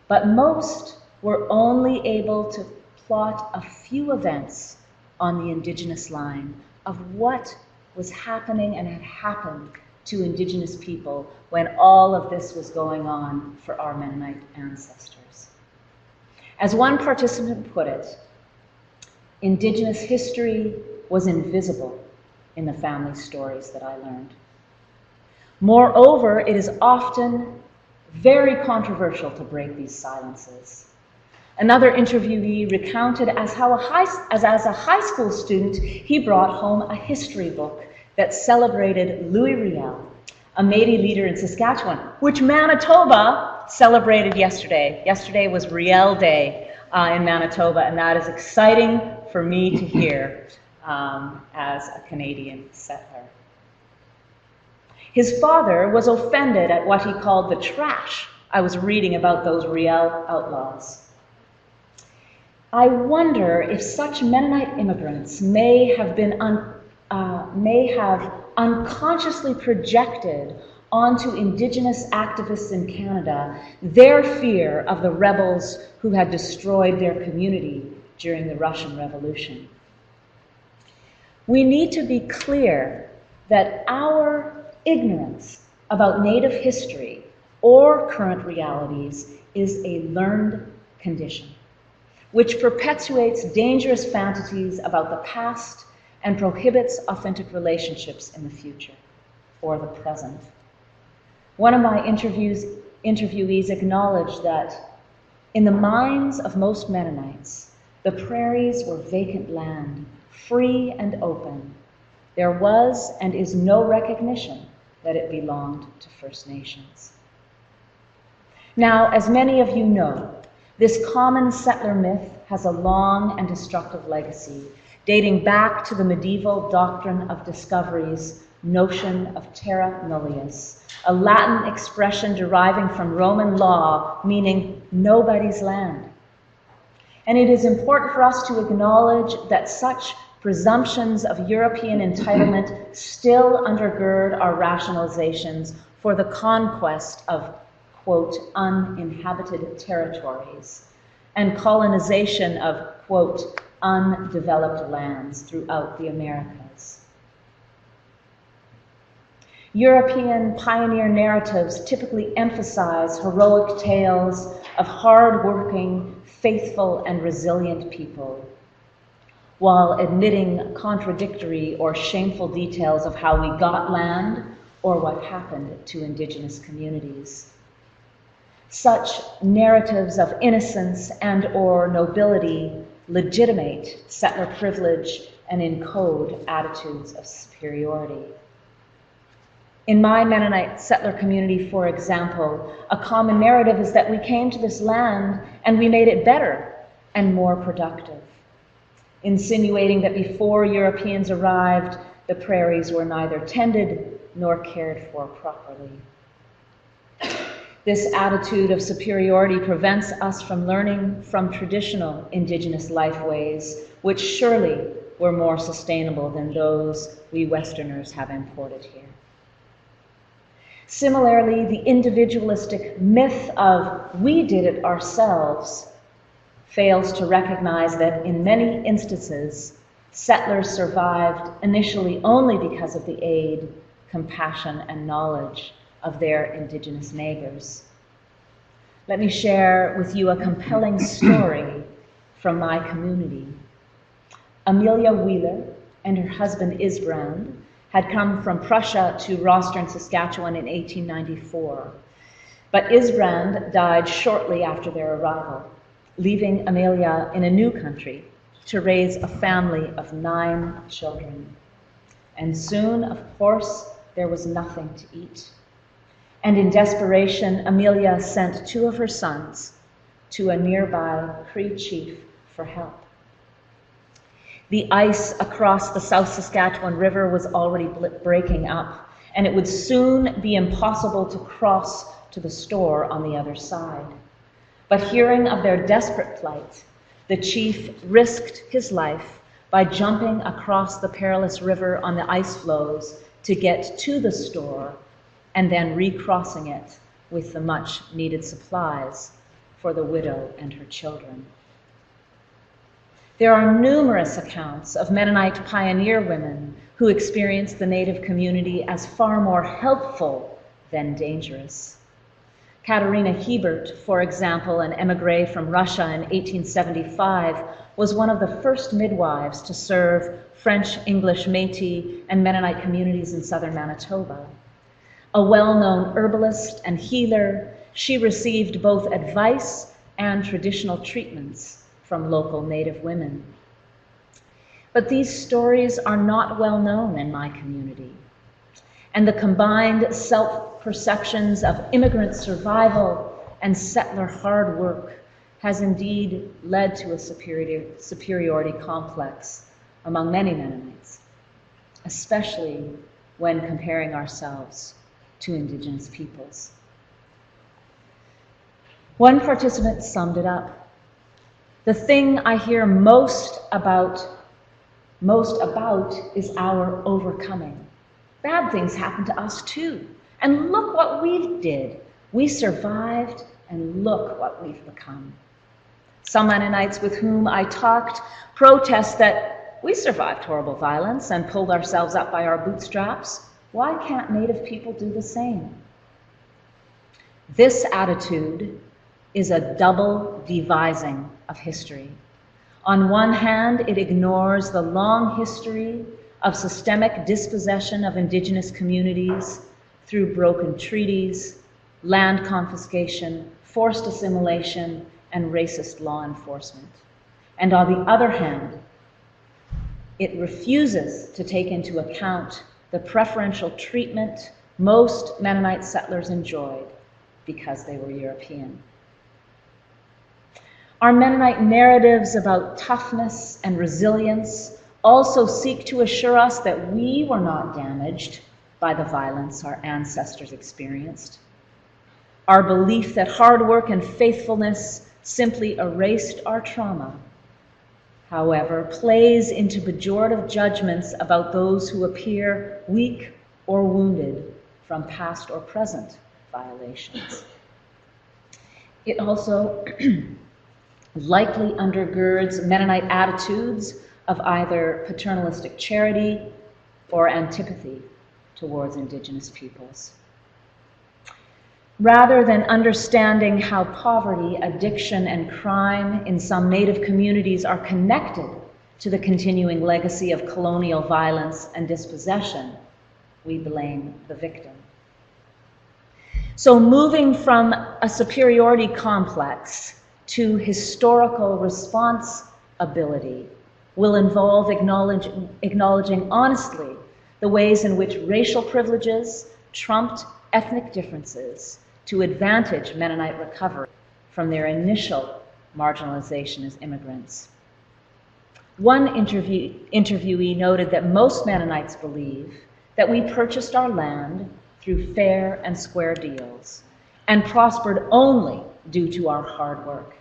But most were only able to plot a few events on the Indigenous line of what was happening and had happened to Indigenous people when all of this was going on for our Mennonite ancestors. As one participant put it, Indigenous history was invisible in the family stories that I learned. Moreover, it is often very controversial to break these silences. Another interviewee recounted as a high school student, he brought home a history book that celebrated Louis Riel, a Métis leader in Saskatchewan, which Manitoba celebrated yesterday. Yesterday was Riel Day in Manitoba, and that is exciting for me to hear as a Canadian settler. His father was offended at what he called the trash I was reading about those Riel outlaws. I wonder if such Mennonite immigrants may have unconsciously projected onto Indigenous activists in Canada their fear of the rebels who had destroyed their community during the Russian Revolution. We need to be clear that our ignorance about Native history or current realities is a learned condition, which perpetuates dangerous fantasies about the past and prohibits authentic relationships in the future or the present. One of my interviewees acknowledged that in the minds of most Mennonites, the prairies were vacant land, free and open. There was and is no recognition that it belonged to First Nations. Now, as many of you know, this common settler myth has a long and destructive legacy, dating back to the medieval doctrine of discovery's notion of terra nullius, a Latin expression deriving from Roman law, meaning nobody's land. And it is important for us to acknowledge that such presumptions of European entitlement still undergird our rationalizations for the conquest of, quote, uninhabited territories and colonization of, quote, undeveloped lands throughout the Americas. European pioneer narratives typically emphasize heroic tales of hard-working, faithful, and resilient people, while admitting contradictory or shameful details of how we got land or what happened to Indigenous communities. Such narratives of innocence and/or nobility legitimate settler privilege and encode attitudes of superiority. In my Mennonite settler community, for example, a common narrative is that we came to this land and we made it better and more productive, insinuating that before Europeans arrived, the prairies were neither tended nor cared for properly. This attitude of superiority prevents us from learning from traditional Indigenous lifeways, which surely were more sustainable than those we Westerners have imported here. Similarly, the individualistic myth of we did it ourselves fails to recognize that in many instances, settlers survived initially only because of the aid, compassion, and knowledge of their Indigenous neighbors. Let me share with you a compelling story from my community. Amelia Wheeler and her husband Isbrand had come from Prussia to Rostron, Saskatchewan in 1894. But Isbrand died shortly after their arrival, leaving Amelia in a new country to raise a family of 9 children. And soon, of course, there was nothing to eat. And in desperation, Amelia sent 2 of her sons to a nearby Cree chief for help. The ice across the South Saskatchewan River was already breaking up, and it would soon be impossible to cross to the store on the other side. But hearing of their desperate plight, the chief risked his life by jumping across the perilous river on the ice floes to get to the store and then recrossing it with the much needed supplies for the widow and her children. There are numerous accounts of Mennonite pioneer women who experienced the Native community as far more helpful than dangerous. Katerina Hebert, for example, an emigre from Russia in 1875, was one of the first midwives to serve French, English, Métis, and Mennonite communities in southern Manitoba. A well-known herbalist and healer, she received both advice and traditional treatments from local Native women. But these stories are not well known in my community. And the combined self-perceptions of immigrant survival and settler hard work has indeed led to a superiority complex among many Mennonites, especially when comparing ourselves to Indigenous peoples. One participant summed it up. The thing I hear most about is our overcoming. Bad things happen to us too. And look what we did. We survived, and look what we've become. Some Mennonites with whom I talked protest that we survived horrible violence and pulled ourselves up by our bootstraps. Why can't Native people do the same? This attitude is a double devising of history. On one hand, it ignores the long history of systemic dispossession of Indigenous communities through broken treaties, land confiscation, forced assimilation, and racist law enforcement. And on the other hand, it refuses to take into account the preferential treatment most Mennonite settlers enjoyed because they were European. Our Mennonite narratives about toughness and resilience also seek to assure us that we were not damaged by the violence our ancestors experienced. Our belief that hard work and faithfulness simply erased our trauma, however, plays into pejorative judgments about those who appear weak or wounded from past or present violations. It also likely undergirds Mennonite attitudes of either paternalistic charity or antipathy towards Indigenous peoples. Rather than understanding how poverty, addiction, and crime in some Native communities are connected to the continuing legacy of colonial violence and dispossession, we blame the victim. So moving from a superiority complex to historical responsibility will involve acknowledging honestly the ways in which racial privileges trumped ethnic differences to advantage Mennonite recovery from their initial marginalization as immigrants. One interviewee noted that most Mennonites believe that we purchased our land through fair and square deals, and prospered only due to our hard work.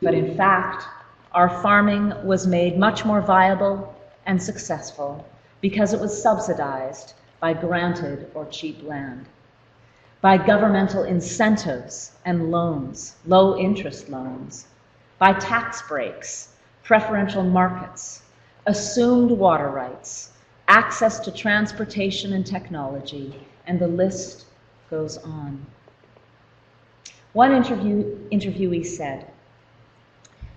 But in fact, our farming was made much more viable and successful because it was subsidized by granted or cheap land, by governmental incentives and loans, low interest loans, by tax breaks, preferential markets, assumed water rights, access to transportation and technology, and the list goes on. One interviewee said,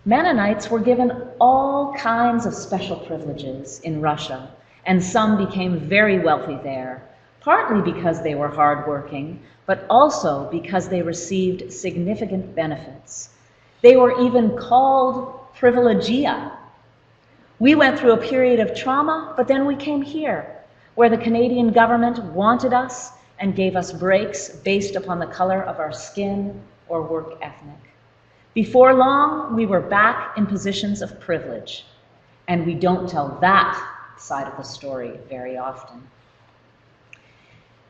Mennonites were given all kinds of special privileges in Russia, and some became very wealthy there, partly because they were hardworking, but also because they received significant benefits. They were even called privilegia. We went through a period of trauma, but then we came here, where the Canadian government wanted us and gave us breaks based upon the color of our skin or work ethic. Before long, we were back in positions of privilege, and we don't tell that side of the story very often.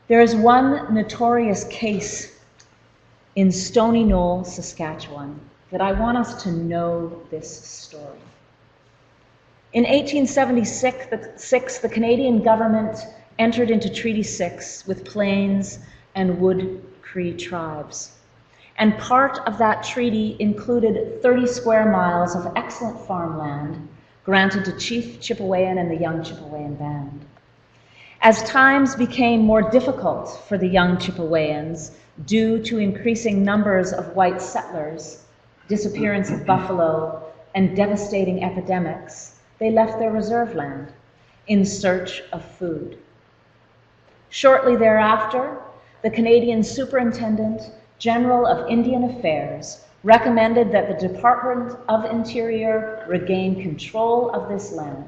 There is one notorious case in Stony Knoll, Saskatchewan, that I want us to know this story. In 1876, the Canadian government entered into Treaty 6 with Plains and Wood Cree tribes. And part of that treaty included 30 square miles of excellent farmland granted to Chief Chipewyan and the young Chipewyan band. As times became more difficult for the young Chipewyans due to increasing numbers of white settlers, disappearance of buffalo, and devastating epidemics, they left their reserve land in search of food. Shortly thereafter, the Canadian Superintendent General of Indian Affairs recommended that the Department of Interior regain control of this land,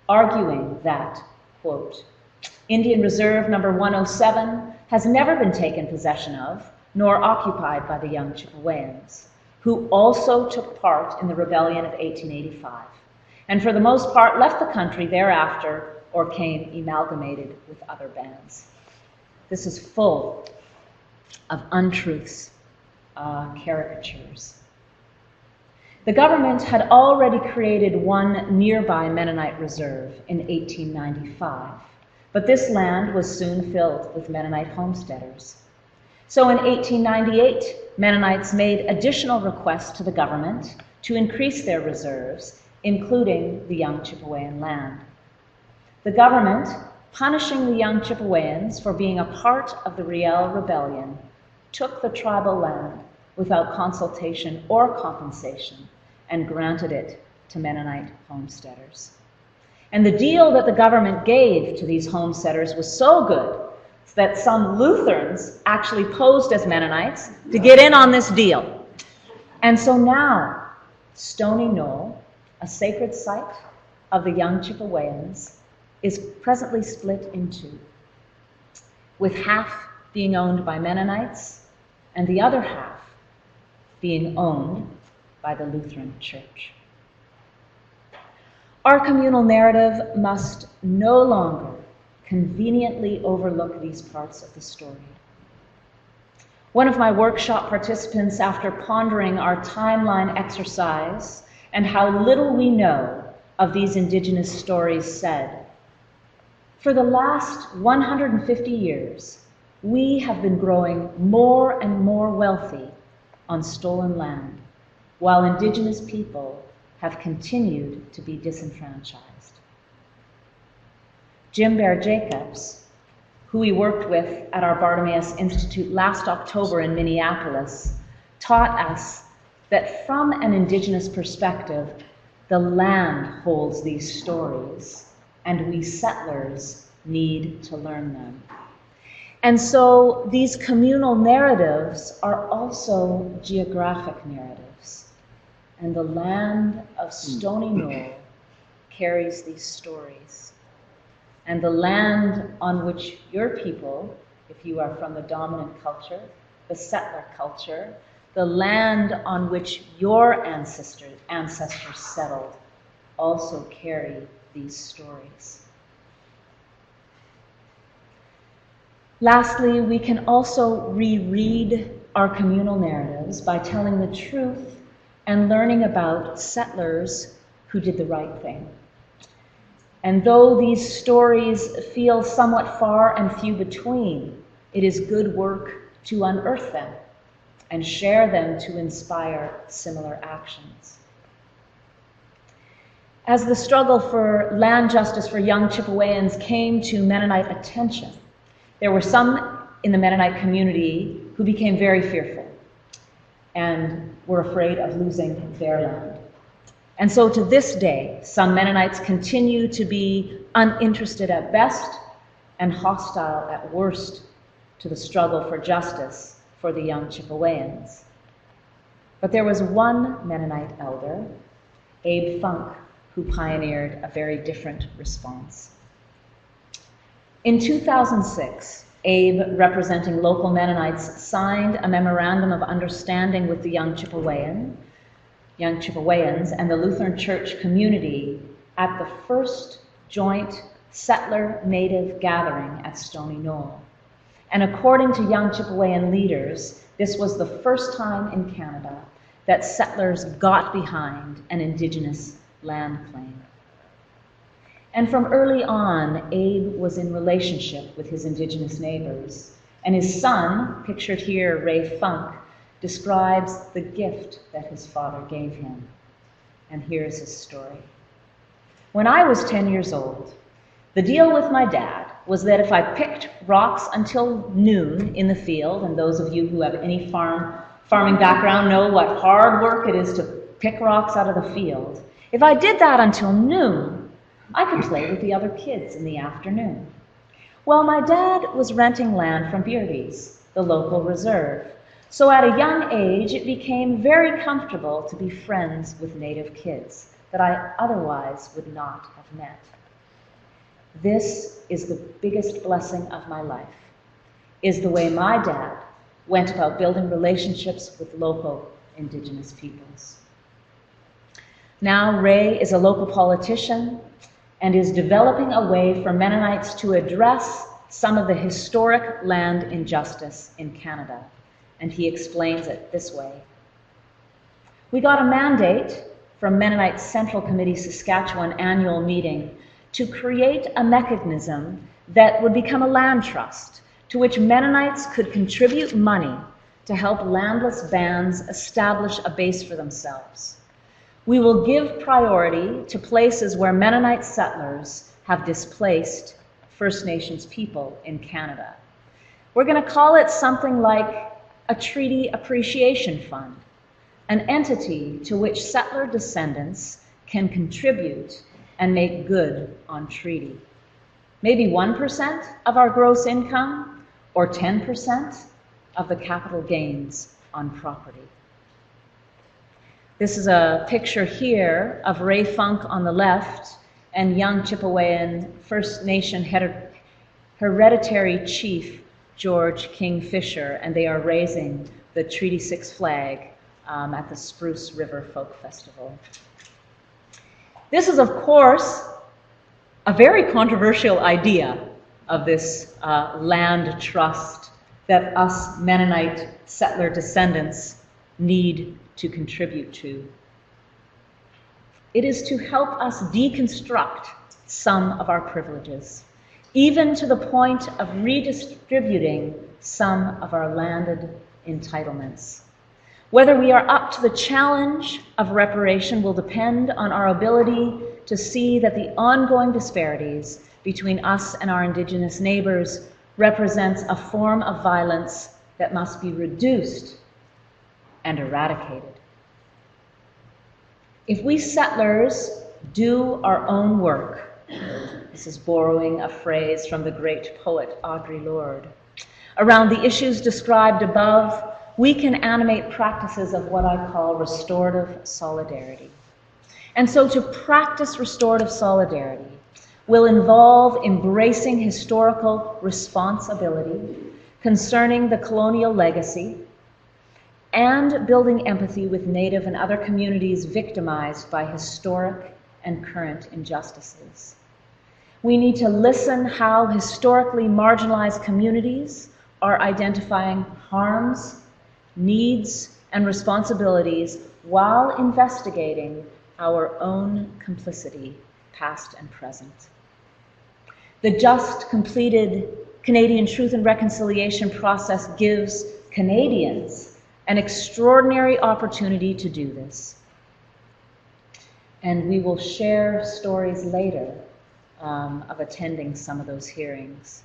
arguing that, quote, Indian Reserve number 107 has never been taken possession of, nor occupied by the young Chipewyans, who also took part in the rebellion of 1885, and for the most part left the country thereafter or came amalgamated with other bands. This is full of untruths, caricatures. The government had already created one nearby Mennonite reserve in 1895, but this land was soon filled with Mennonite homesteaders. So in 1898, Mennonites made additional requests to the government to increase their reserves, including the young Chipewyan land. The government, punishing the young Chipewyans for being a part of the Riel Rebellion, took the tribal land without consultation or compensation and granted it to Mennonite homesteaders. And the deal that the government gave to these homesteaders was so good that some Lutherans actually posed as Mennonites to get in on this deal. And so now, Stony Knoll, a sacred site of the young Chipewyans, is presently split in two, with half being owned by Mennonites and the other half being owned by the Lutheran Church. Our communal narrative must no longer conveniently overlook these parts of the story. One of my workshop participants, after pondering our timeline exercise and how little we know of these Indigenous stories, said, "For the last 150 years, we have been growing more and more wealthy on stolen land, while Indigenous people have continued to be disenfranchised." Jim Bear Jacobs, who we worked with at our Bartimaeus Institute last October in Minneapolis, taught us that from an Indigenous perspective, the land holds these stories, and we settlers need to learn them. And so these communal narratives are also geographic narratives, and the land of Stony Knoll carries these stories. And the land on which your people, if you are from the dominant culture, the settler culture, the land on which your ancestors settled, also carry these stories. Lastly, we can also reread our communal narratives by telling the truth and learning about settlers who did the right thing. And though these stories feel somewhat far and few between, it is good work to unearth them and share them to inspire similar actions. As the struggle for land justice for young Chippewyans came to Mennonite attention, there were some in the Mennonite community who became very fearful and were afraid of losing their land. And so to this day, some Mennonites continue to be uninterested at best and hostile at worst to the struggle for justice for the young Chippewyans. But there was one Mennonite elder, Abe Funk, who pioneered a very different response. In 2006, Abe, representing local Mennonites, signed a memorandum of understanding with the young Chippewyans and the Lutheran Church community at the first joint settler-native gathering at Stony Knoll. And according to young Chippewayan leaders, this was the first time in Canada that settlers got behind an Indigenous land claim. And from early on, Abe was in relationship with his Indigenous neighbors, and his son, pictured here, Ray Funk, describes the gift that his father gave him. And here's his story. When I was 10 years old, the deal with my dad was that if I picked rocks until noon in the field, and those of you who have any farming background know what hard work it is to pick rocks out of the field, if I did that until noon, I could play with the other kids in the afternoon. Well, my dad was renting land from Beardy's, the local reserve, so at a young age it became very comfortable to be friends with Native kids that I otherwise would not have met. This is the biggest blessing of my life, is the way my dad went about building relationships with local Indigenous peoples. Now Ray is a local politician and is developing a way for Mennonites to address some of the historic land injustice in Canada, and he explains it this way. We got a mandate from Mennonite Central Committee Saskatchewan annual meeting to create a mechanism that would become a land trust to which Mennonites could contribute money to help landless bands establish a base for themselves. We will give priority to places where Mennonite settlers have displaced First Nations people in Canada. We're going to call it something like a Treaty Appreciation Fund, an entity to which settler descendants can contribute and make good on treaty. Maybe 1% of our gross income or 10% of the capital gains on property. This is a picture here of Ray Funk on the left and young Chippewayan First Nation hereditary chief George King Fisher, and they are raising the Treaty 6 flag at the Spruce River Folk Festival. This is, of course, a very controversial idea of this land trust that us Mennonite settler descendants need to contribute to. It is to help us deconstruct some of our privileges, even to the point of redistributing some of our landed entitlements. Whether we are up to the challenge of reparation will depend on our ability to see that the ongoing disparities between us and our Indigenous neighbors represents a form of violence that must be reduced and eradicated. If we settlers do our own work, this is borrowing a phrase from the great poet Audre Lorde, around the issues described above, we can animate practices of what I call restorative solidarity. And so to practice restorative solidarity will involve embracing historical responsibility concerning the colonial legacy and building empathy with Native and other communities victimized by historic and current injustices. We need to listen how historically marginalized communities are identifying harms, needs, and responsibilities while investigating our own complicity, past and present. The just completed Canadian Truth and Reconciliation process gives Canadians an extraordinary opportunity to do this. And we will share stories later of attending some of those hearings.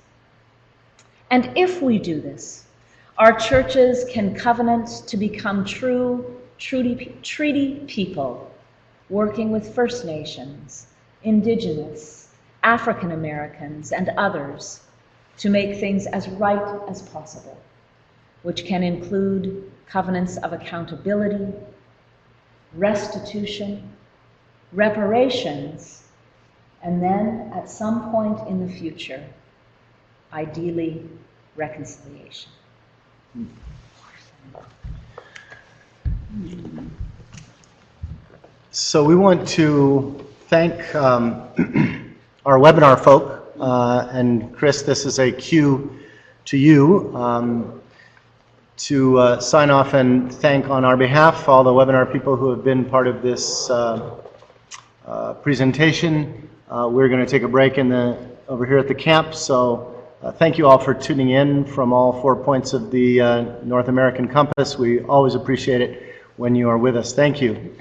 And if we do this, our churches can covenant to become true treaty people, working with First Nations, Indigenous, African Americans, and others to make things as right as possible, which can include covenants of accountability, restitution, reparations, and then at some point in the future, ideally, reconciliation. So we want to thank our webinar folk, and Chris, this is a cue to you to sign off and thank on our behalf all the webinar people who have been part of this presentation. We're going to take a break over here at the camp, so thank you all for tuning in from all 4 points of the North American compass. We always appreciate it when you are with us. Thank you.